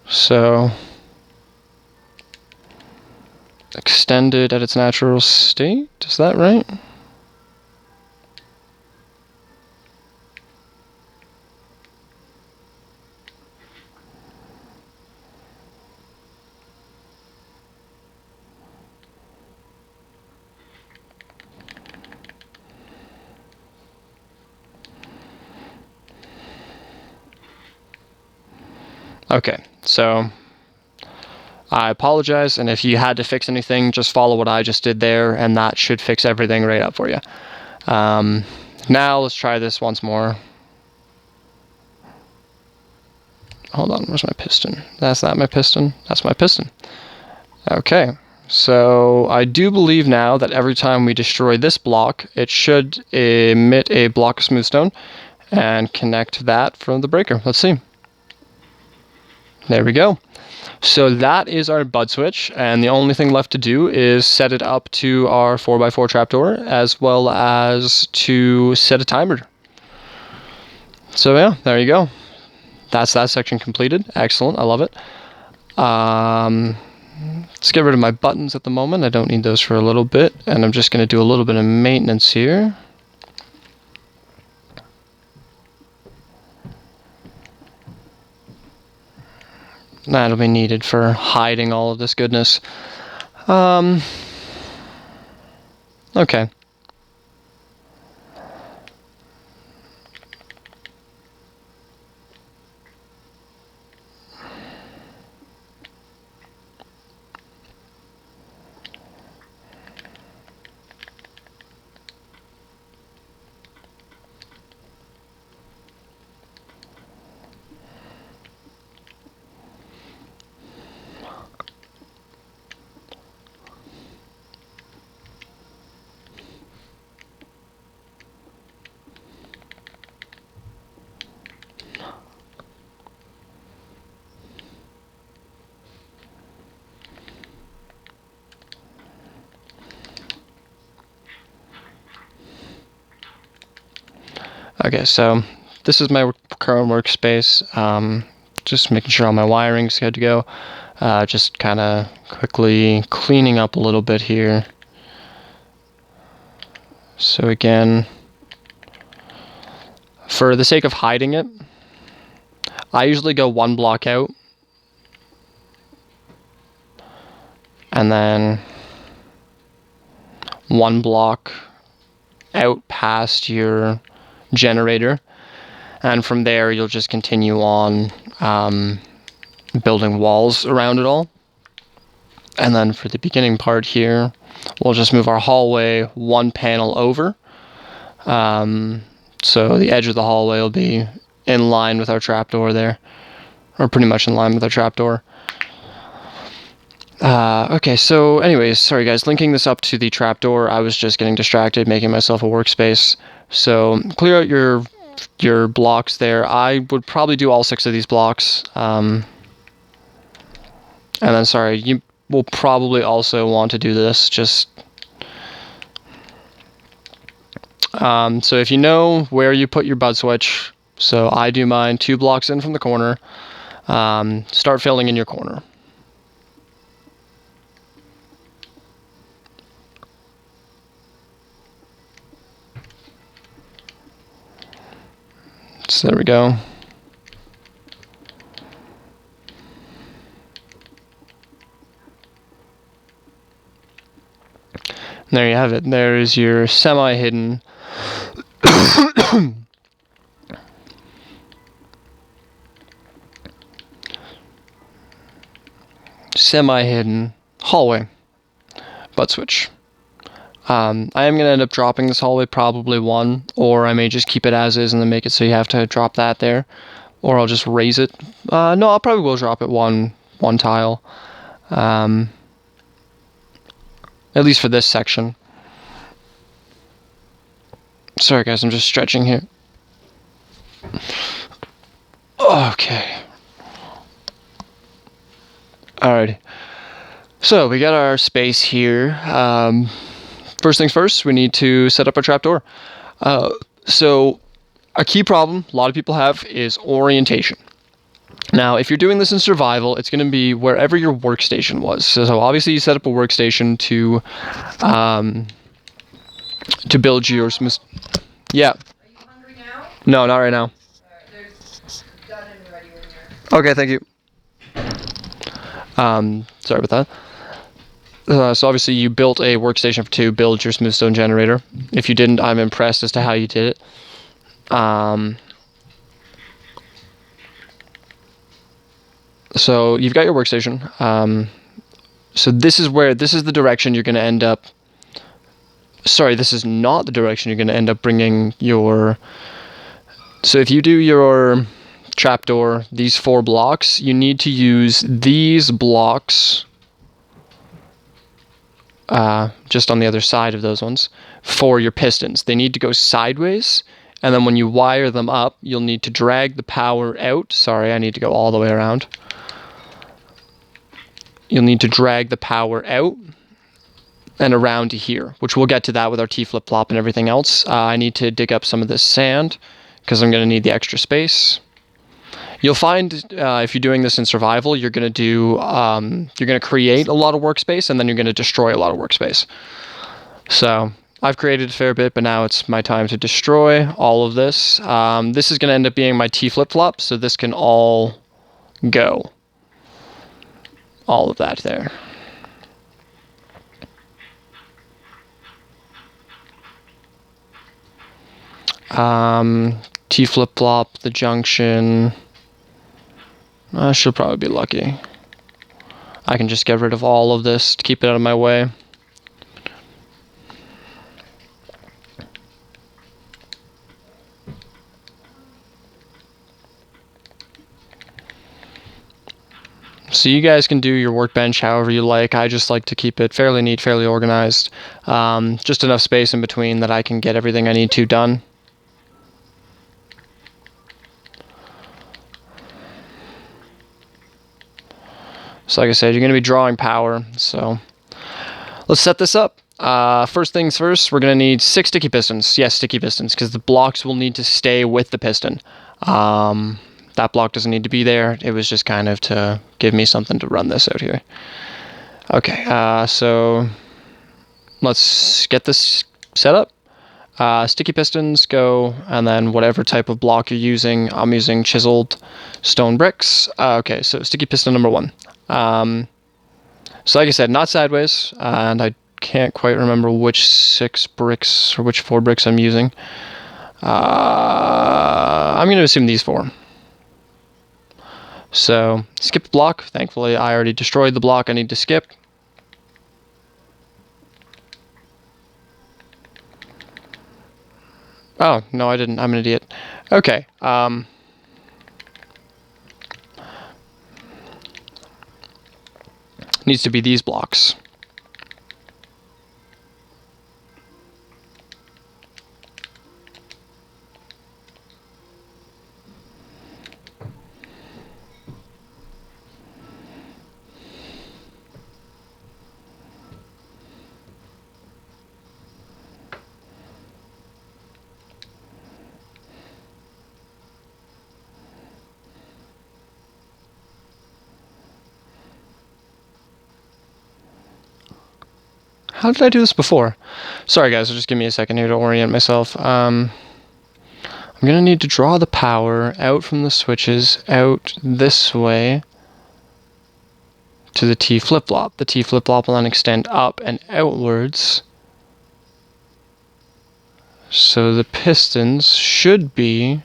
So extended at its natural state, is that right? Okay, so I apologize, and if you had to fix anything, just follow what I just did there, and that should fix everything right up for you. Now let's try this once more. Hold on, where's my piston? That's not my piston. That's my piston. Okay, so I do believe now that every time we destroy this block, it should emit a block of smooth stone and connect that from the breaker. Let's see. There we go. So that is our bud switch, and the only thing left to do is set it up to our 4x4 trapdoor, as well as to set a timer. So yeah, there you go. That's that section completed. Excellent, I love it. Let's get rid of my buttons at the moment. I don't need those for a little bit, and I'm just going to do a little bit of maintenance here. That'll be needed for hiding all of this goodness. Okay. Okay, so this is my current workspace. Just making sure all my wiring's good to go. Just kind of quickly cleaning up a little bit here. So again, for the sake of hiding it, I usually go one block out, and then one block out past your generator, and from there you'll just continue on building walls around it all. And then for the beginning part here, we'll just move our hallway one panel over, so the edge of the hallway will be in line with our trapdoor there, or pretty much in line with our trapdoor. Okay, so anyways, sorry guys, linking this up to the trapdoor, I was just getting distracted, making myself a workspace. So clear out your blocks there. I would probably do all 6 of these blocks. And then, sorry, you will probably also want to do this, just... so if you know where you put your bud switch, so I do mine 2 blocks in from the corner, start filling in your corner. So there we go. There you have it. There is your semi-hidden hallway butt switch. I am going to end up dropping this hallway probably one, or I may just keep it as is and then make it so you have to drop that there, or I'll just raise it. No, I'll probably will drop it one tile, at least for this section. Sorry guys, I'm just stretching here. Okay. Alrighty. So we got our space here. First things first, we need to set up our trapdoor. So a key problem a lot of people have is orientation. Now, if you're doing this in survival, it's going to be wherever your workstation was. So obviously you set up a workstation to build your... Yeah. Are you hungry now? No, not right now. Alright, there's done and ready when you're... Okay, thank you. Sorry about that. So obviously you built a workstation to build your smoothstone generator. If you didn't, I'm impressed as to how you did it. So you've got your workstation. So this is the direction you're going to end up. Sorry, this is not the direction you're going to end up bringing your... So if you do your trapdoor, these 4 blocks, you need to use these blocks just on the other side of those ones for your pistons. They need to go sideways, and then when you wire them up, you'll need to drag the power out. Sorry, I need to go all the way around. You'll need to drag the power out and around to here, which we'll get to that with our T-flip-flop and everything else. I need to dig up some of this sand because I'm going to need the extra space. You'll find if you're doing this in survival, you're going to create a lot of workspace and then you're going to destroy a lot of workspace. So I've created a fair bit, but now it's my time to destroy all of this. This is going to end up being my T-flip-flop, so this can all go. All of that there. T-flip-flop, the junction. She'll probably be lucky. I can just get rid of all of this to keep it out of my way. So you guys can do your workbench however you like. I just like to keep it fairly neat, fairly organized. Just enough space in between that I can get everything I need to done. So like I said, you're going to be drawing power, so let's set this up. First things first, we're going to need 6 sticky pistons. Yes, sticky pistons, because the blocks will need to stay with the piston. That block doesn't need to be there. It was just kind of to give me something to run this out here. Okay, so let's get this set up. Sticky pistons go, and then whatever type of block you're using. I'm using chiseled stone bricks. Okay, so sticky piston number 1. So like I said, not sideways, and I can't quite remember which 6 bricks or which 4 bricks I'm using. I'm going to assume these 4. So skip the block. Thankfully, I already destroyed the block I need to skip. Oh, no, I didn't. I'm an idiot. Okay. Needs to be these blocks. How did I do this before? Sorry guys, just give me a second here to orient myself. I'm going to need to draw the power out from the switches, out this way to the T flip-flop. The T flip-flop will then extend up and outwards So the pistons should be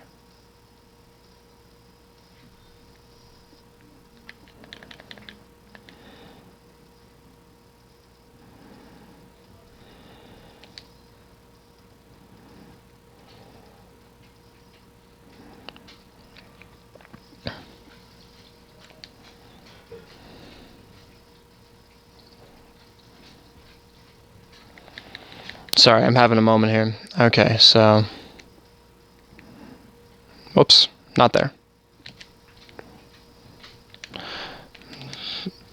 sorry, I'm having a moment here. Okay, so whoops, not there.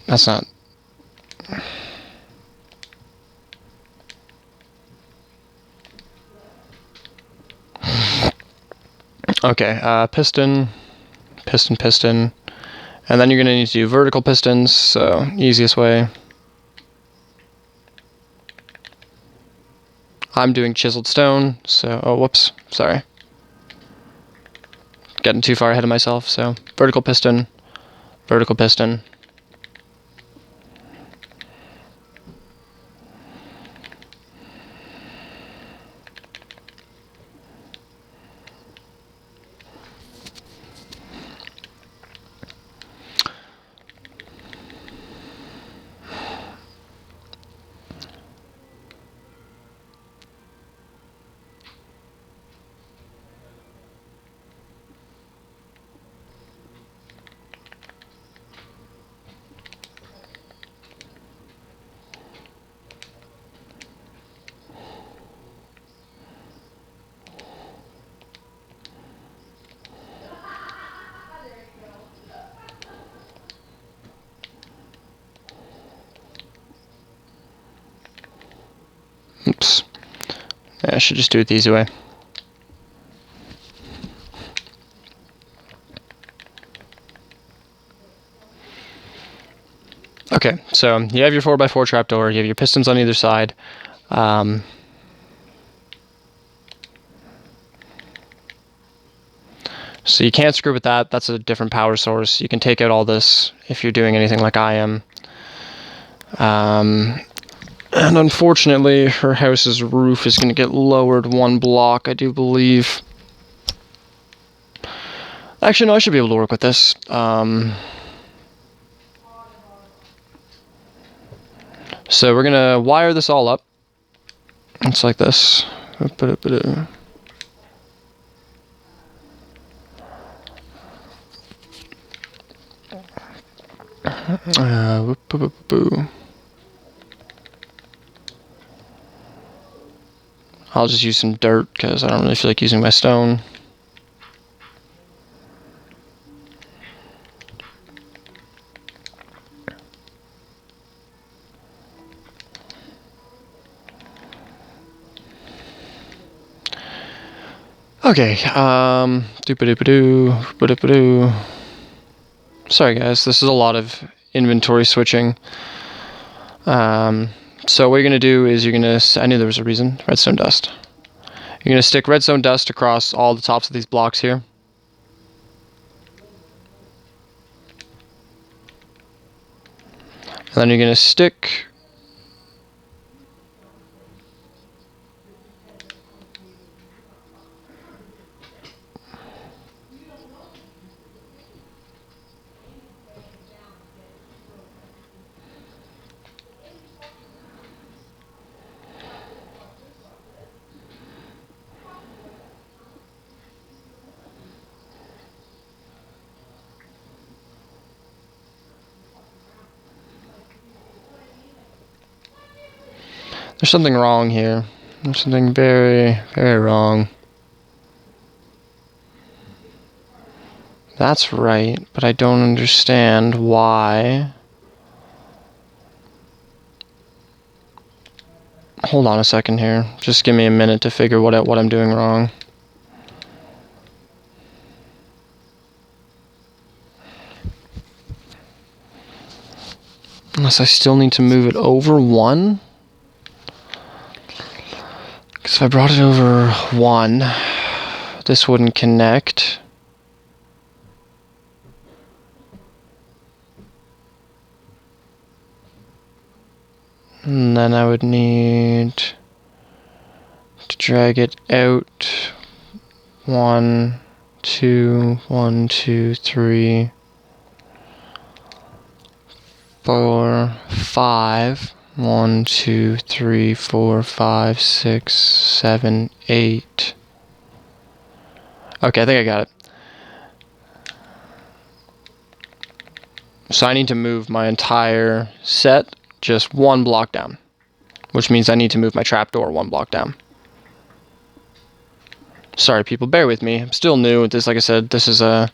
That's not. Okay, piston, piston, piston. And then you're going to need to do vertical pistons, so easiest way. I'm doing chiseled stone, so, oh, whoops, sorry. Getting too far ahead of myself, so vertical piston, vertical piston. Oops. Yeah, I should just do it the easy way. Okay, so you have your 4x4 trapdoor, you have your pistons on either side. So you can't screw with that. That's a different power source. You can take out all this if you're doing anything like I am. And unfortunately, her house's roof is going to get lowered one block, I do believe. Actually, no, I should be able to work with this. So we're going to wire this all up. It's like this. I'll just use some dirt because I don't really feel like using my stone. Okay, doop-a-doop-a-doo. Sorry guys, this is a lot of inventory switching. So what you're going to do is you're going to, I knew there was a reason, redstone dust. You're going to stick redstone dust across all the tops of these blocks here. And then you're going to stick there's something wrong here. There's something very, very wrong. That's right, but I don't understand why. Hold on a second here. Just give me a minute to figure what I'm doing wrong. Unless I still need to move it over one? Because if I brought it over one, this wouldn't connect. And then I would need to drag it out. 1, 2, 1, 2, 3, 4, 5. 1, 2, 3, 4, 5, 6, 7, 8. Okay, I think I got it. So I need to move my entire set just 1 block down, which means I need to move my trapdoor 1 block down. Sorry, people, bear with me. I'm still new at this. Like I said, it's a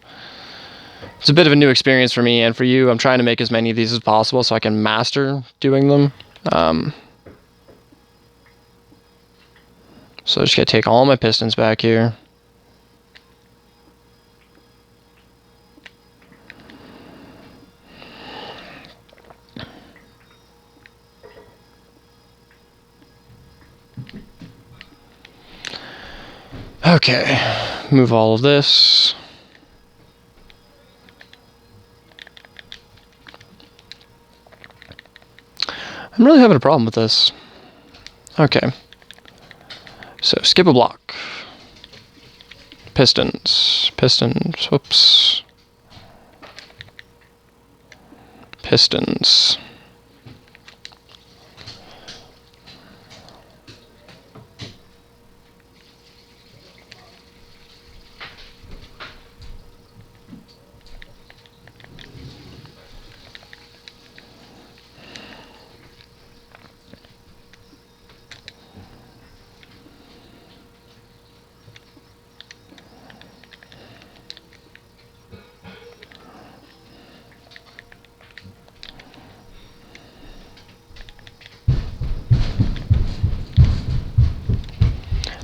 bit of a new experience for me and for you. I'm trying to make as many of these as possible so I can master doing them. So I just gotta take all my pistons back here. Okay, move all of this. I'm really having a problem with this. Okay. So skip a block. Pistons. Pistons. Whoops. Pistons.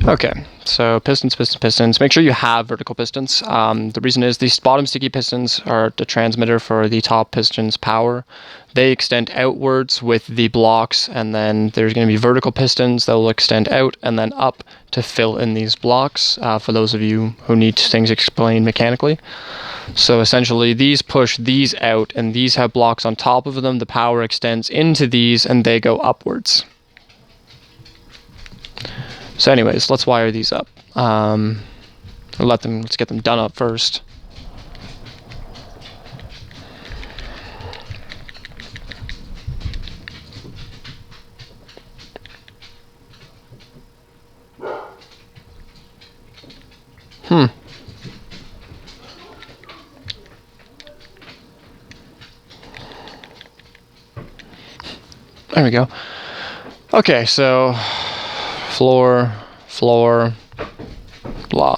Okay, so pistons, pistons, pistons. Make sure you have vertical pistons. The reason is these bottom sticky pistons are the transmitter for the top piston's power. They extend outwards with the blocks, and then there's going to be vertical pistons that will extend out and then up to fill in these blocks, for those of you who need things explained mechanically. So essentially these push these out, and these have blocks on top of them. The power extends into these and they go upwards. So anyways, let's wire these up. Let's get them done up first. There we go. Okay, so floor, blah.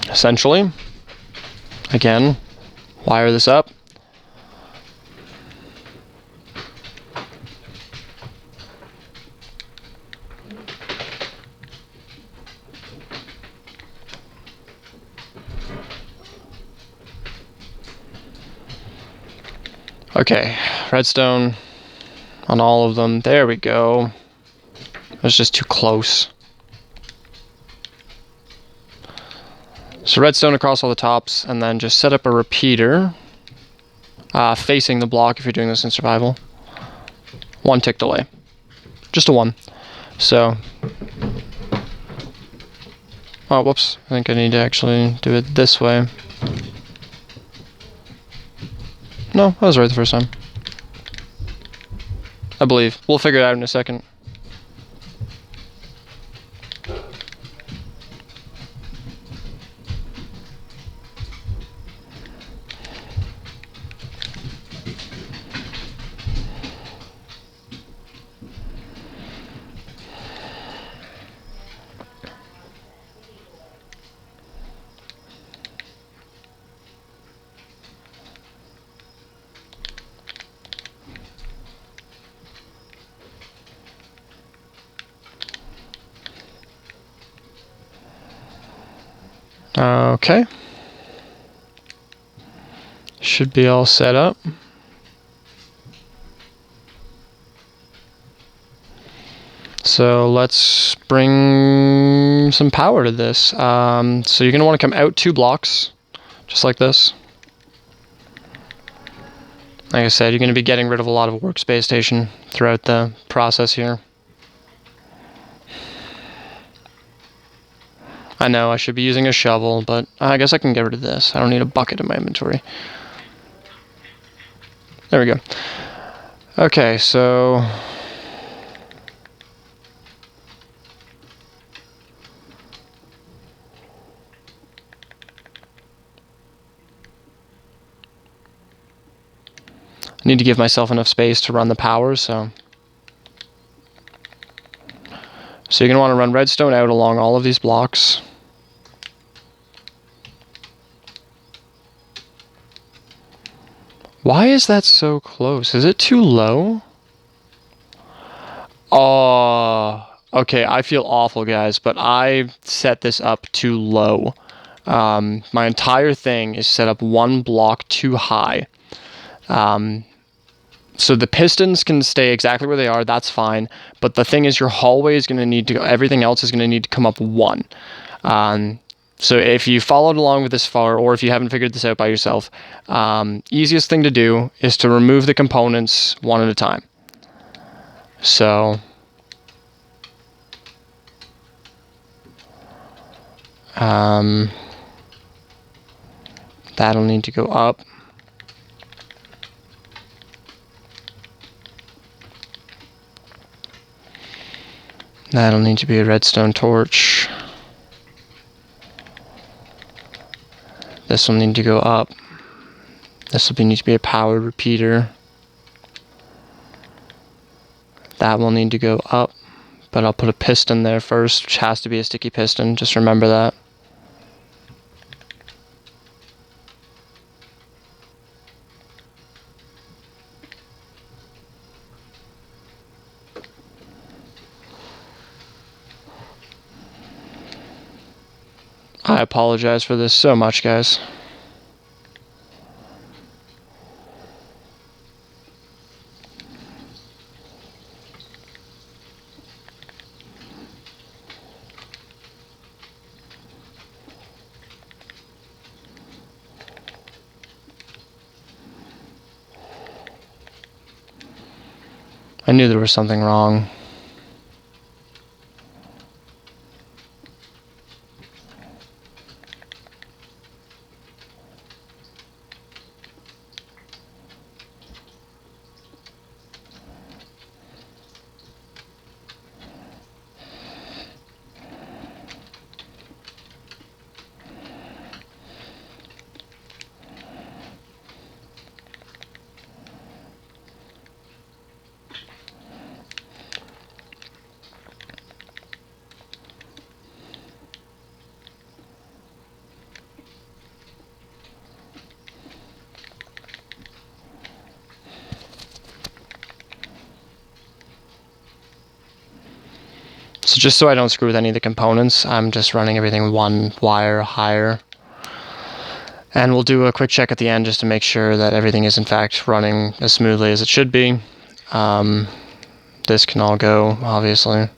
Essentially, again, wire this up. Okay, redstone on all of them. There we go. It was just too close. So redstone across all the tops, and then just set up a repeater facing the block if you're doing this in survival. 1 tick delay. Just a 1. So, oh, whoops. I think I need to actually do it this way. No, I was right the first time. I believe. We'll figure it out in a second. Okay. Should be all set up. So let's bring some power to this. So you're going to want to come out 2 blocks, just like this. Like I said, you're going to be getting rid of a lot of workspace station throughout the process here. I know I should be using a shovel, but I guess I can get rid of this. I don't need a bucket in my inventory. There we go. Okay, so... I need to give myself enough space to run the power, so... So you're going to want to run redstone out along all of these blocks. Why is that so close? Is it too low? Oh, okay, I feel awful, guys, but I set this up too low. My entire thing is set up one block too high. So the pistons can stay exactly where they are, that's fine. But the thing is, your hallway is going to need to go, everything else is going to need to come up one. So if you followed along with this far, or if you haven't figured this out by yourself, easiest thing to do is to remove the components one at a time. So... that'll need to go up. That'll need to be a redstone torch. This will need to go up. This will need to be a powered repeater. That will need to go up, but I'll put a piston there first, which has to be a sticky piston. Just remember that. I apologize for this so much, guys. I knew there was something wrong. So just so I don't screw with any of the components, I'm just running everything one wire higher. And we'll do a quick check at the end just to make sure that everything is in fact running as smoothly as it should be. This can all go, obviously.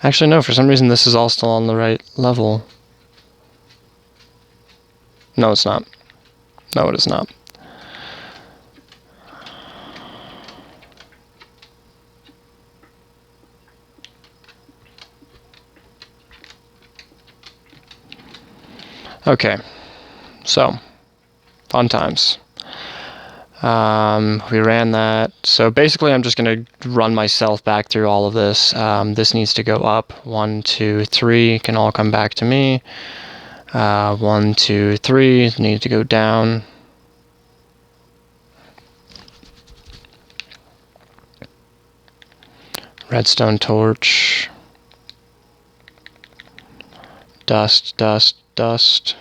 Actually, no, for some reason this is all still on the right level. No, it's not. No, it is not. Okay, so, fun times. We ran that. So basically I'm just going to run myself back through all of this. This needs to go up. 1, 2, 3 can all come back to me. 1, 2, 3 need to go down. Redstone torch. Dust, dust, dust.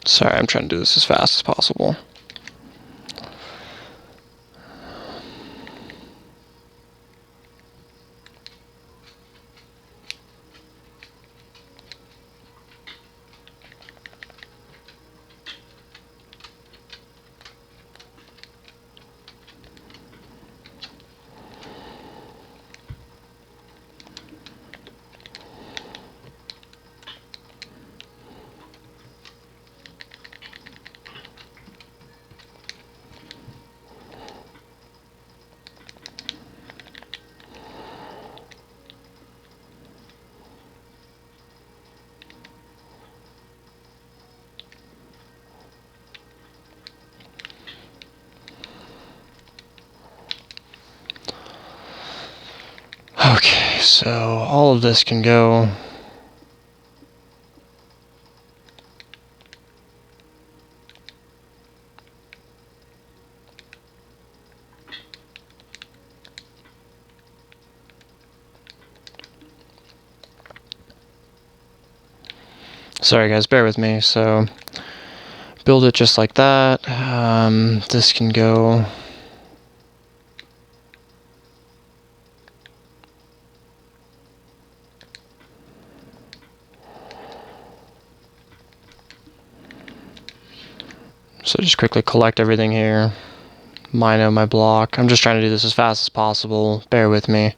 Sorry, I'm trying to do this as fast as possible. so all of this can go. Sorry guys, bear with me. So build it just like that. This can go. So just quickly collect everything here. Mine out my block. I'm just trying to do this as fast as possible. Bear with me.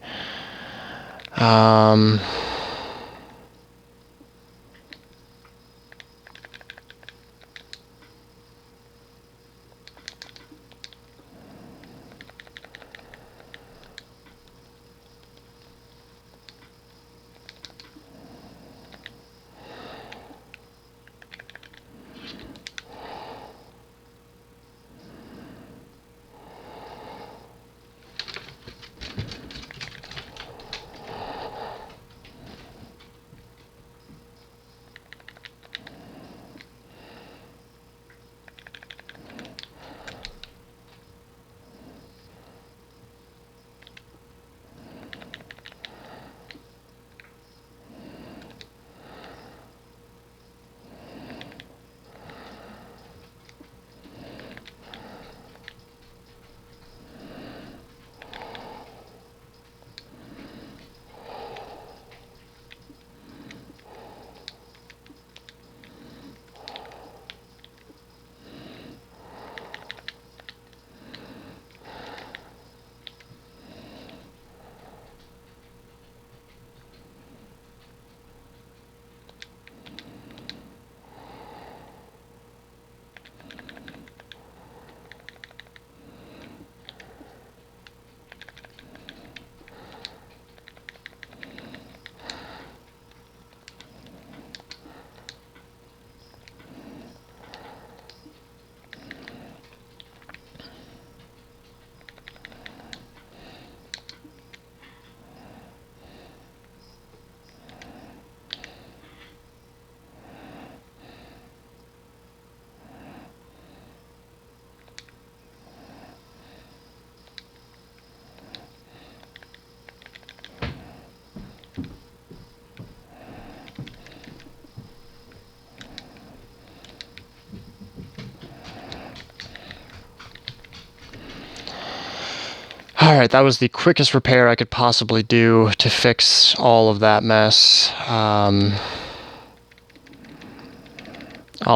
Alright, that was the quickest repair I could possibly do to fix all of that mess. I'll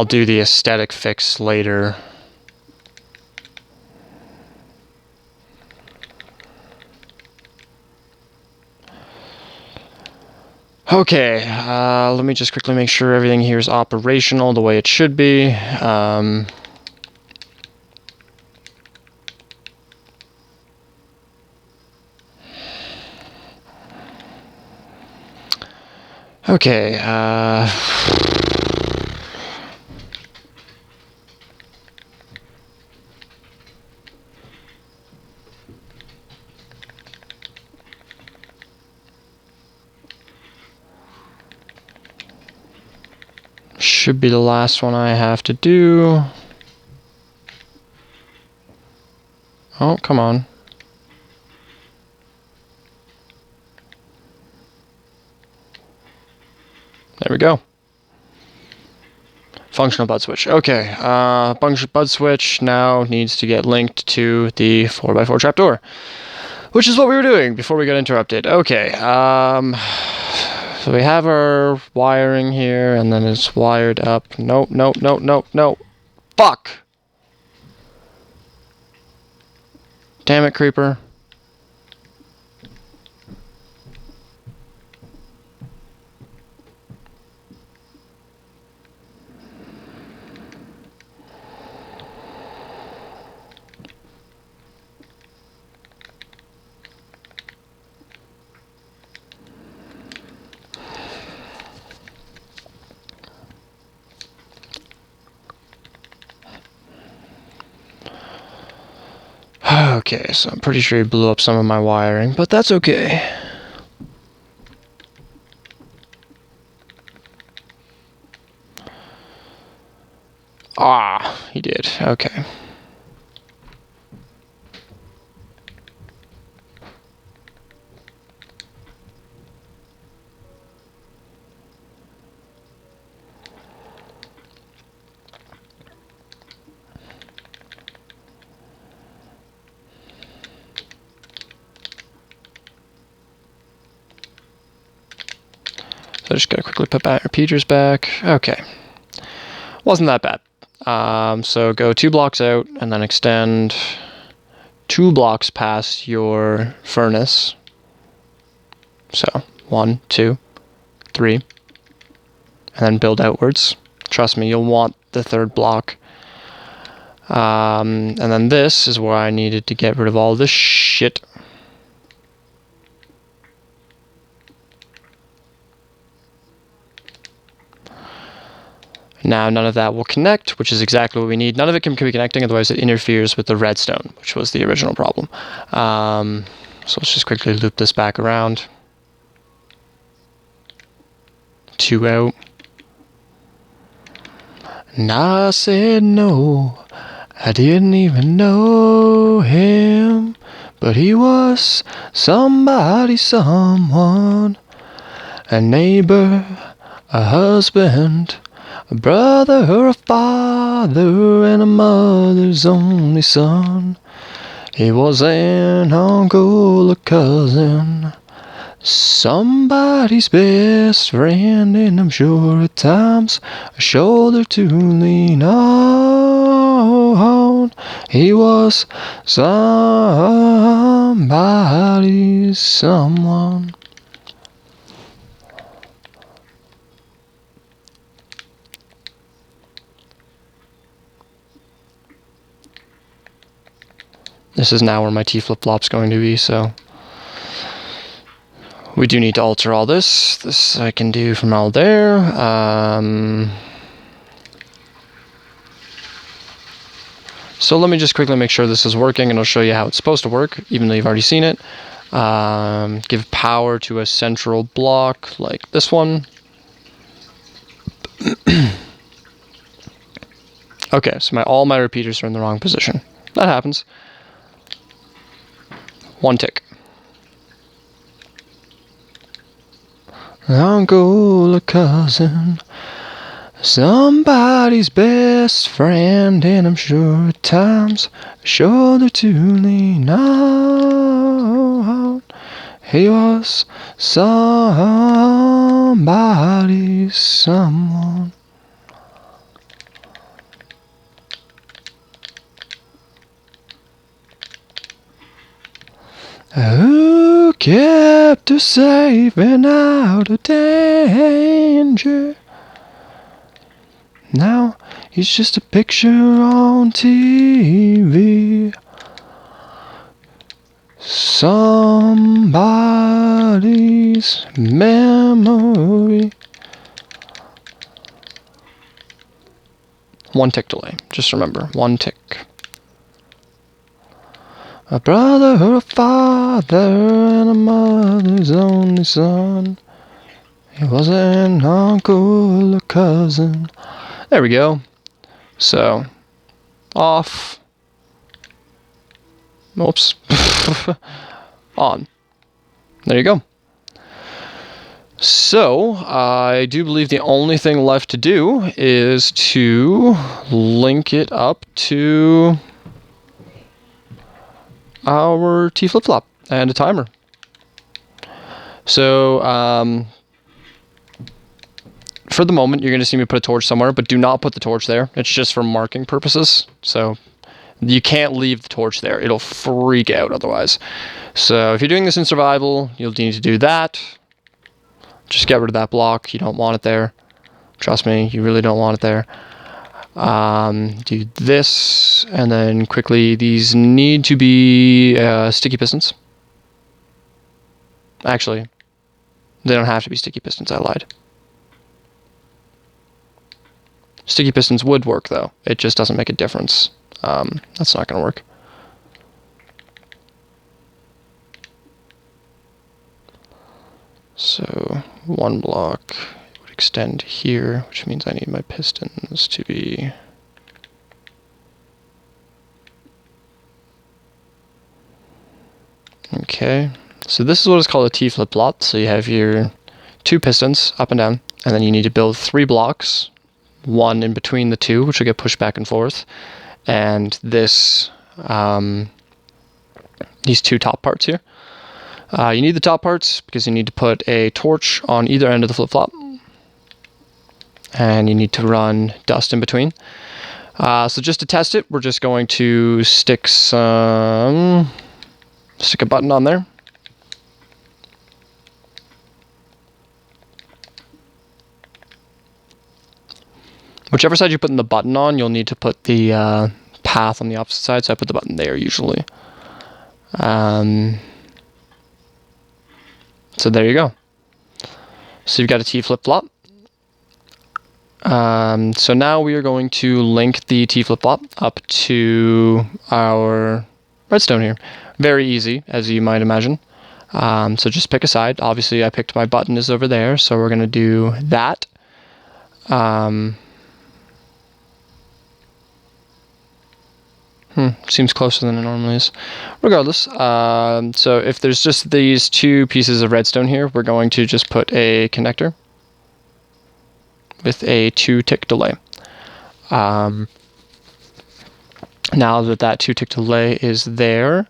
do the aesthetic fix later. Okay, let me just quickly make sure everything here is operational the way it should be. Okay, should be the last one I have to do. Oh, come on. There we go. Functional bud switch. Okay, bud switch now needs to get linked to the 4x4 trapdoor, which is what we were doing before we got interrupted. Okay, so we have our wiring here, and then it's wired up. Nope, nope, nope, nope, nope. Fuck! Damn it, creeper. Okay, so I'm pretty sure he blew up some of my wiring, but that's okay. Ah, he did. Okay. So I just gotta quickly put back repeaters back. Okay. Wasn't that bad. So go 2 blocks out and then extend 2 blocks past your furnace. So 1, 2, 3, and then build outwards. Trust me, you'll want the 3rd block. And then this is where I needed to get rid of all this shit. Now none of that will connect, which is exactly what we need. None of it can be connecting, otherwise it interferes with the redstone, which was the original problem. So let's just quickly loop this back around. 2 out. And I said no, I didn't even know him, but he was somebody, someone, a neighbor, a husband, a brother, a father, and a mother's only son. He was an uncle, a cousin, somebody's best friend, and I'm sure at times a shoulder to lean on. He was somebody's someone. This is now where my T flip-flop's going to be, so we do need to alter all this. This I can do from all there. So let me just quickly make sure this is working, and I'll show you how it's supposed to work, even though you've already seen it. Give power to a central block like this one. Okay, so all my repeaters are in the wrong position. That happens. 1 tick. Uncle or cousin, somebody's best friend, and I'm sure at times a shoulder to lean on. He was somebody's someone. Who kept us safe and out of danger? Now he's just a picture on TV. Somebody's memory. 1 tick delay. Just remember, 1 tick. A brother, a father, and a mother's only son. He was an uncle, a cousin. There we go. So, off. Oops. On. There you go. So, I do believe the only thing left to do is to link it up to our T flip-flop and a timer. So, for the moment, you're going to see me put a torch somewhere, but do not put the torch there. It's just for marking purposes. So, you can't leave the torch there. It'll freak out otherwise. So, if you're doing this in survival, you'll need to do that. Just get rid of that block. You don't want it there. Trust me, you really don't want it there. Do this, and then quickly, these need to be sticky pistons. Actually, they don't have to be sticky pistons, I lied. Sticky pistons would work, though. It just doesn't make a difference. That's not going to work. So, 1 block would extend here, which means I need my pistons to be Okay, so this is what is called a T flip-flop. So you have your 2 pistons up and down, and then you need to build 3 blocks, 1 in between the 2, which will get pushed back and forth, and this these 2 top parts here. You need the top parts because you need to put a torch on either end of the flip-flop, and you need to run dust in between. So just to test it, we're just going to stick a button on there. Whichever side you put the button on, you'll need to put the path on the opposite side, so I put the button there usually. So there you go. So you've got a T flip-flop. So now we are going to link the T flip-flop up to our redstone here. Very easy, as you might imagine. So just pick a side. Obviously, I picked my button is over there, so we're going to do that. Seems closer than it normally is. Regardless, so if there's just these 2 pieces of redstone here, we're going to just put a connector with a 2-tick delay. Now that 2-tick delay is there,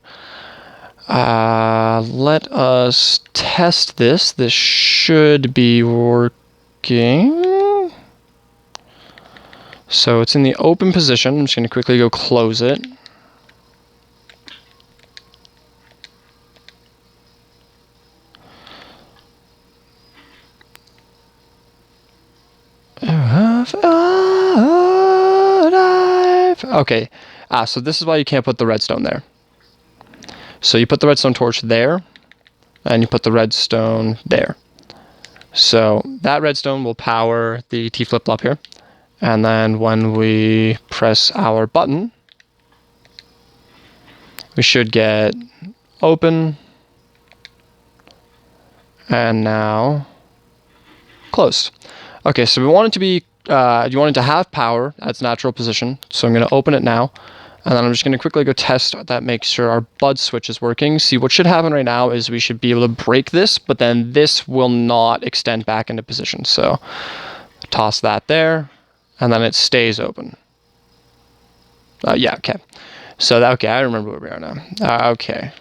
let us test this. This should be working. So it's in the open position. I'm just going to quickly go close it. Okay, so this is why you can't put the redstone there. So you put the redstone torch there, and you put the redstone there. So that redstone will power the T flip-flop here. And then when we press our button, we should get open, and now closed. Okay, so we want it to be, you want it to have power at its natural position. So I'm going to open it now, and then I'm just going to quickly go test that, make sure our bud switch is working. See, what should happen right now is we should be able to break this, but then this will not extend back into position. So toss that there, and then it stays open. Yeah, okay. So, okay, I remember where we are now. Okay.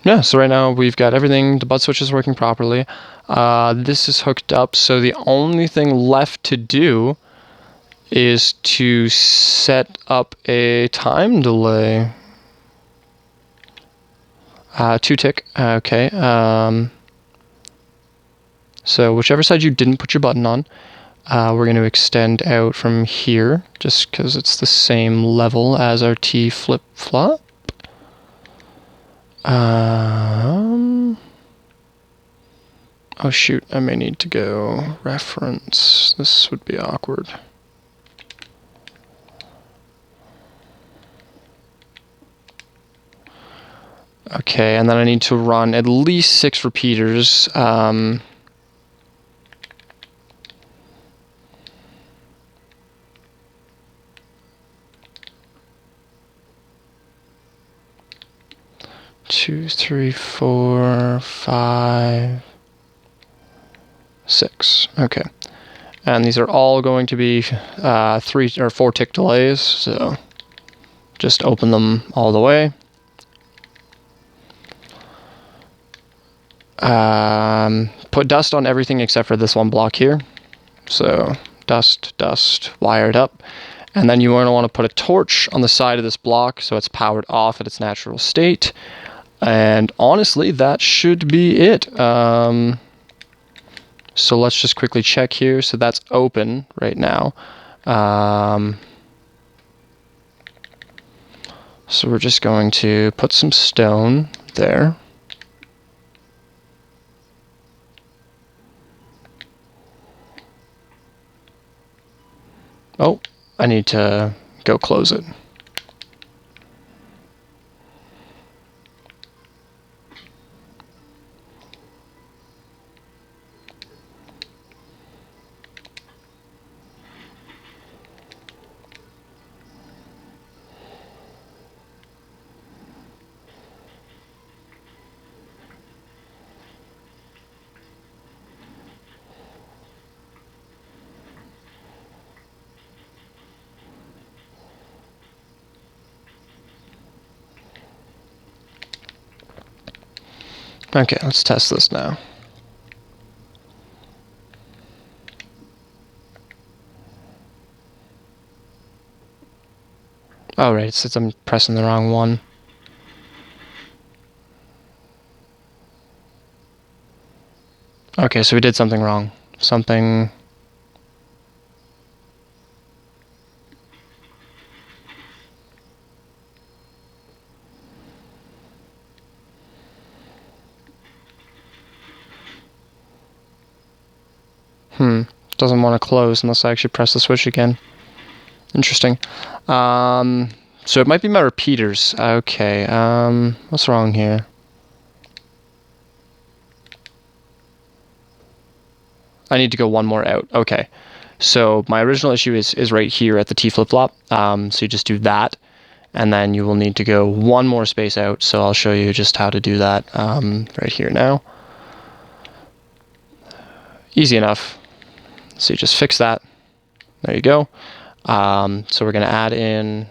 Yeah, so right now we've got everything, the bud switch is working properly. This is hooked up, so the only thing left to do is to set up a time delay. 2-tick, okay. So whichever side you didn't put your button on, we're going to extend out from here, just because it's the same level as our T flip-flop. Oh shoot, I may need to go reference. This would be awkward. Okay, and then I need to run at least 6 repeaters. 2, 3, 4, 5, 6. Okay. And these are all going to be 3 or 4 tick delays, so just open them all the way. Put dust on everything except for this one block here. So dust, wired up. And then you want to put a torch on the side of this block so it's powered off at its natural state. And honestly, that should be it. So let's just quickly check here. So that's open right now. So we're just going to put some stone there. Oh, I need to go close it. Okay, let's test this now. Oh, right, it says I'm pressing the wrong one. Okay, so we did something wrong. Something... Doesn't want to close unless I actually press the switch again. Interesting. So it might be my repeaters. Okay, what's wrong here? I need to go one more out. Okay. So my original issue is right here at the T flip-flop. So you just do that, and then you will need to go one more space out. So I'll show you just how to do that right here now. Easy enough. So you just fix that. There you go. So we're going to add in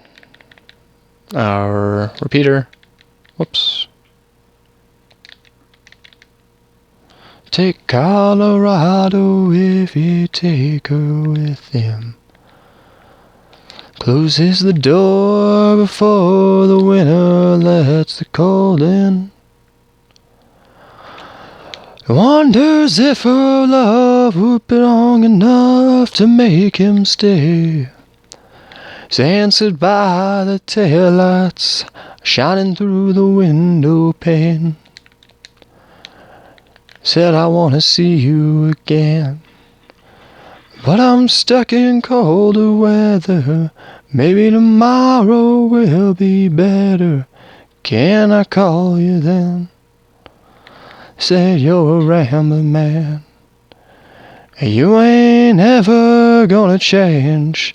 our repeater. Whoops. Take Colorado if you take her with him. Closes the door before the winter lets the cold in. Wonders if her love would be long enough to make him stay. It's answered by the taillights shining through the window pane. Said I wanna see you again, but I'm stuck in colder weather. Maybe tomorrow will be better. Can I call you then? Said you're a rambling man, you ain't ever gonna change.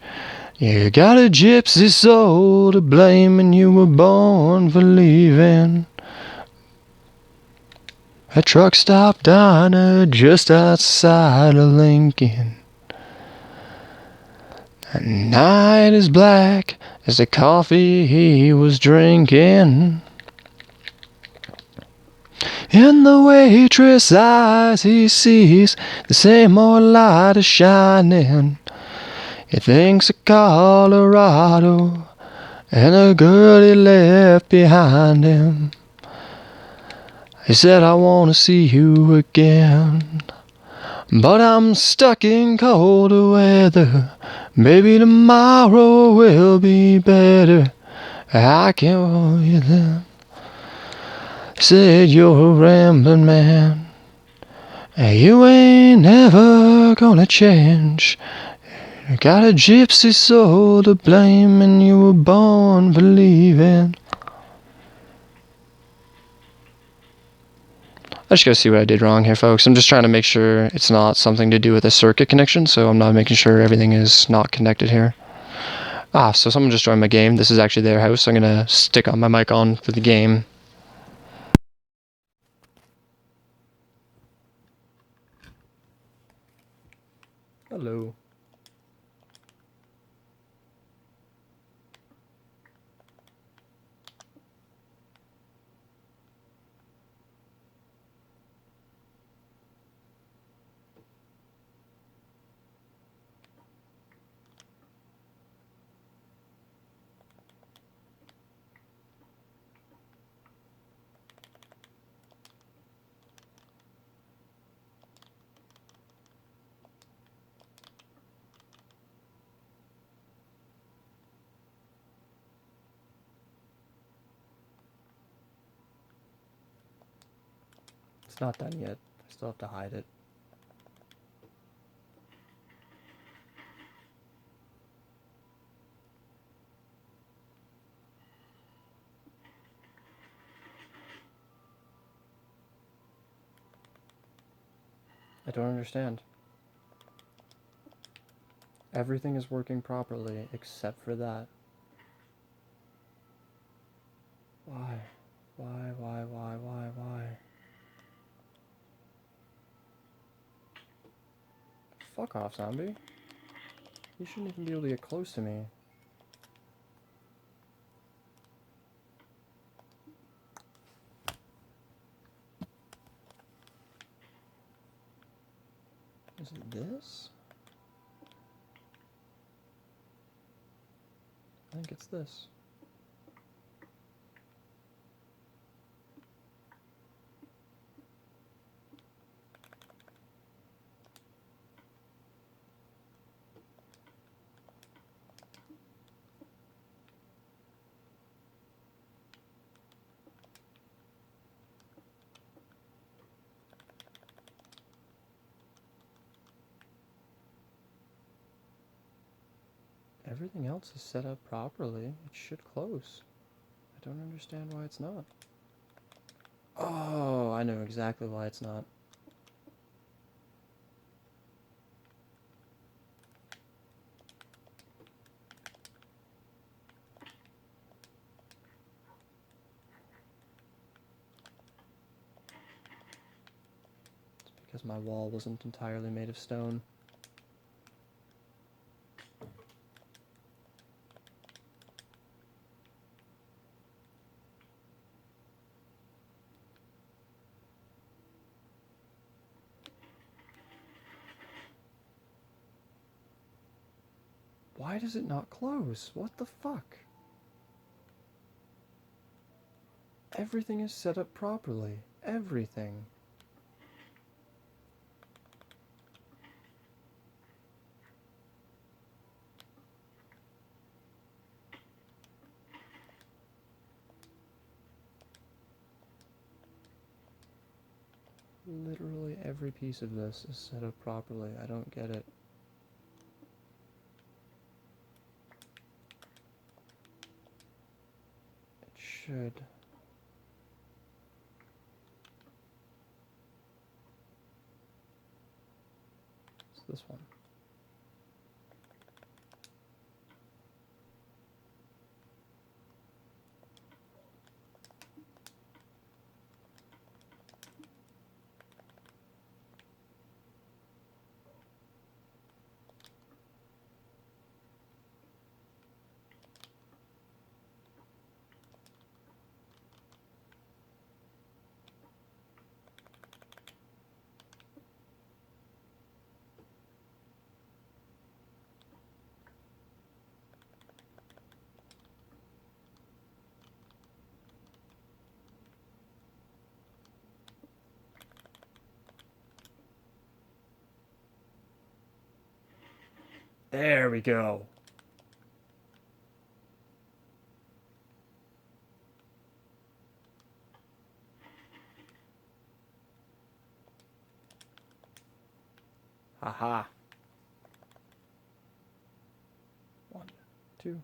You got a gypsy soul to blame, and you were born for leaving. A truck stop diner just outside of Lincoln. The night is black as the coffee he was drinking. In the waitress' eyes he sees the same old light is shining. He thinks of Colorado and the girl he left behind him. He said, I wanna see you again, but I'm stuck in colder weather. Maybe tomorrow will be better. I can call you then. He said, you're a rambling man, you ain't never gonna change. You got a gypsy soul to blame, and you were born for leaving. I just gotta see what I did wrong here, folks. I'm just trying to make sure it's not something to do with a circuit connection, so I'm not making sure everything is not connected here. So someone just joined my game. This is actually their house, so I'm gonna stick on my mic on for the game. Hello. It's not done yet. I still have to hide it. I don't understand. Everything is working properly except for that. Why? Why? Fuck off, zombie. You shouldn't even be able to get close to me. Is it this? I think it's this. Everything else is set up properly. It should close. I don't understand why it's not. Oh, I know exactly why it's not. It's because my wall wasn't entirely made of stone. Why does it not close? What the fuck? Everything is set up properly. Everything. Literally every piece of this is set up properly. I don't get it. It should. It's this one. There we go. Haha. 1, 2.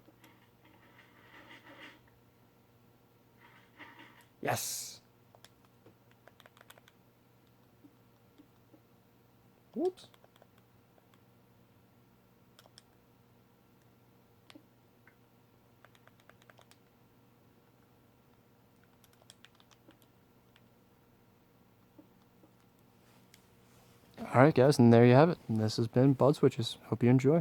Yes. Whoops. Alright guys, and there you have it. And this has been Bud Switches. Hope you enjoy.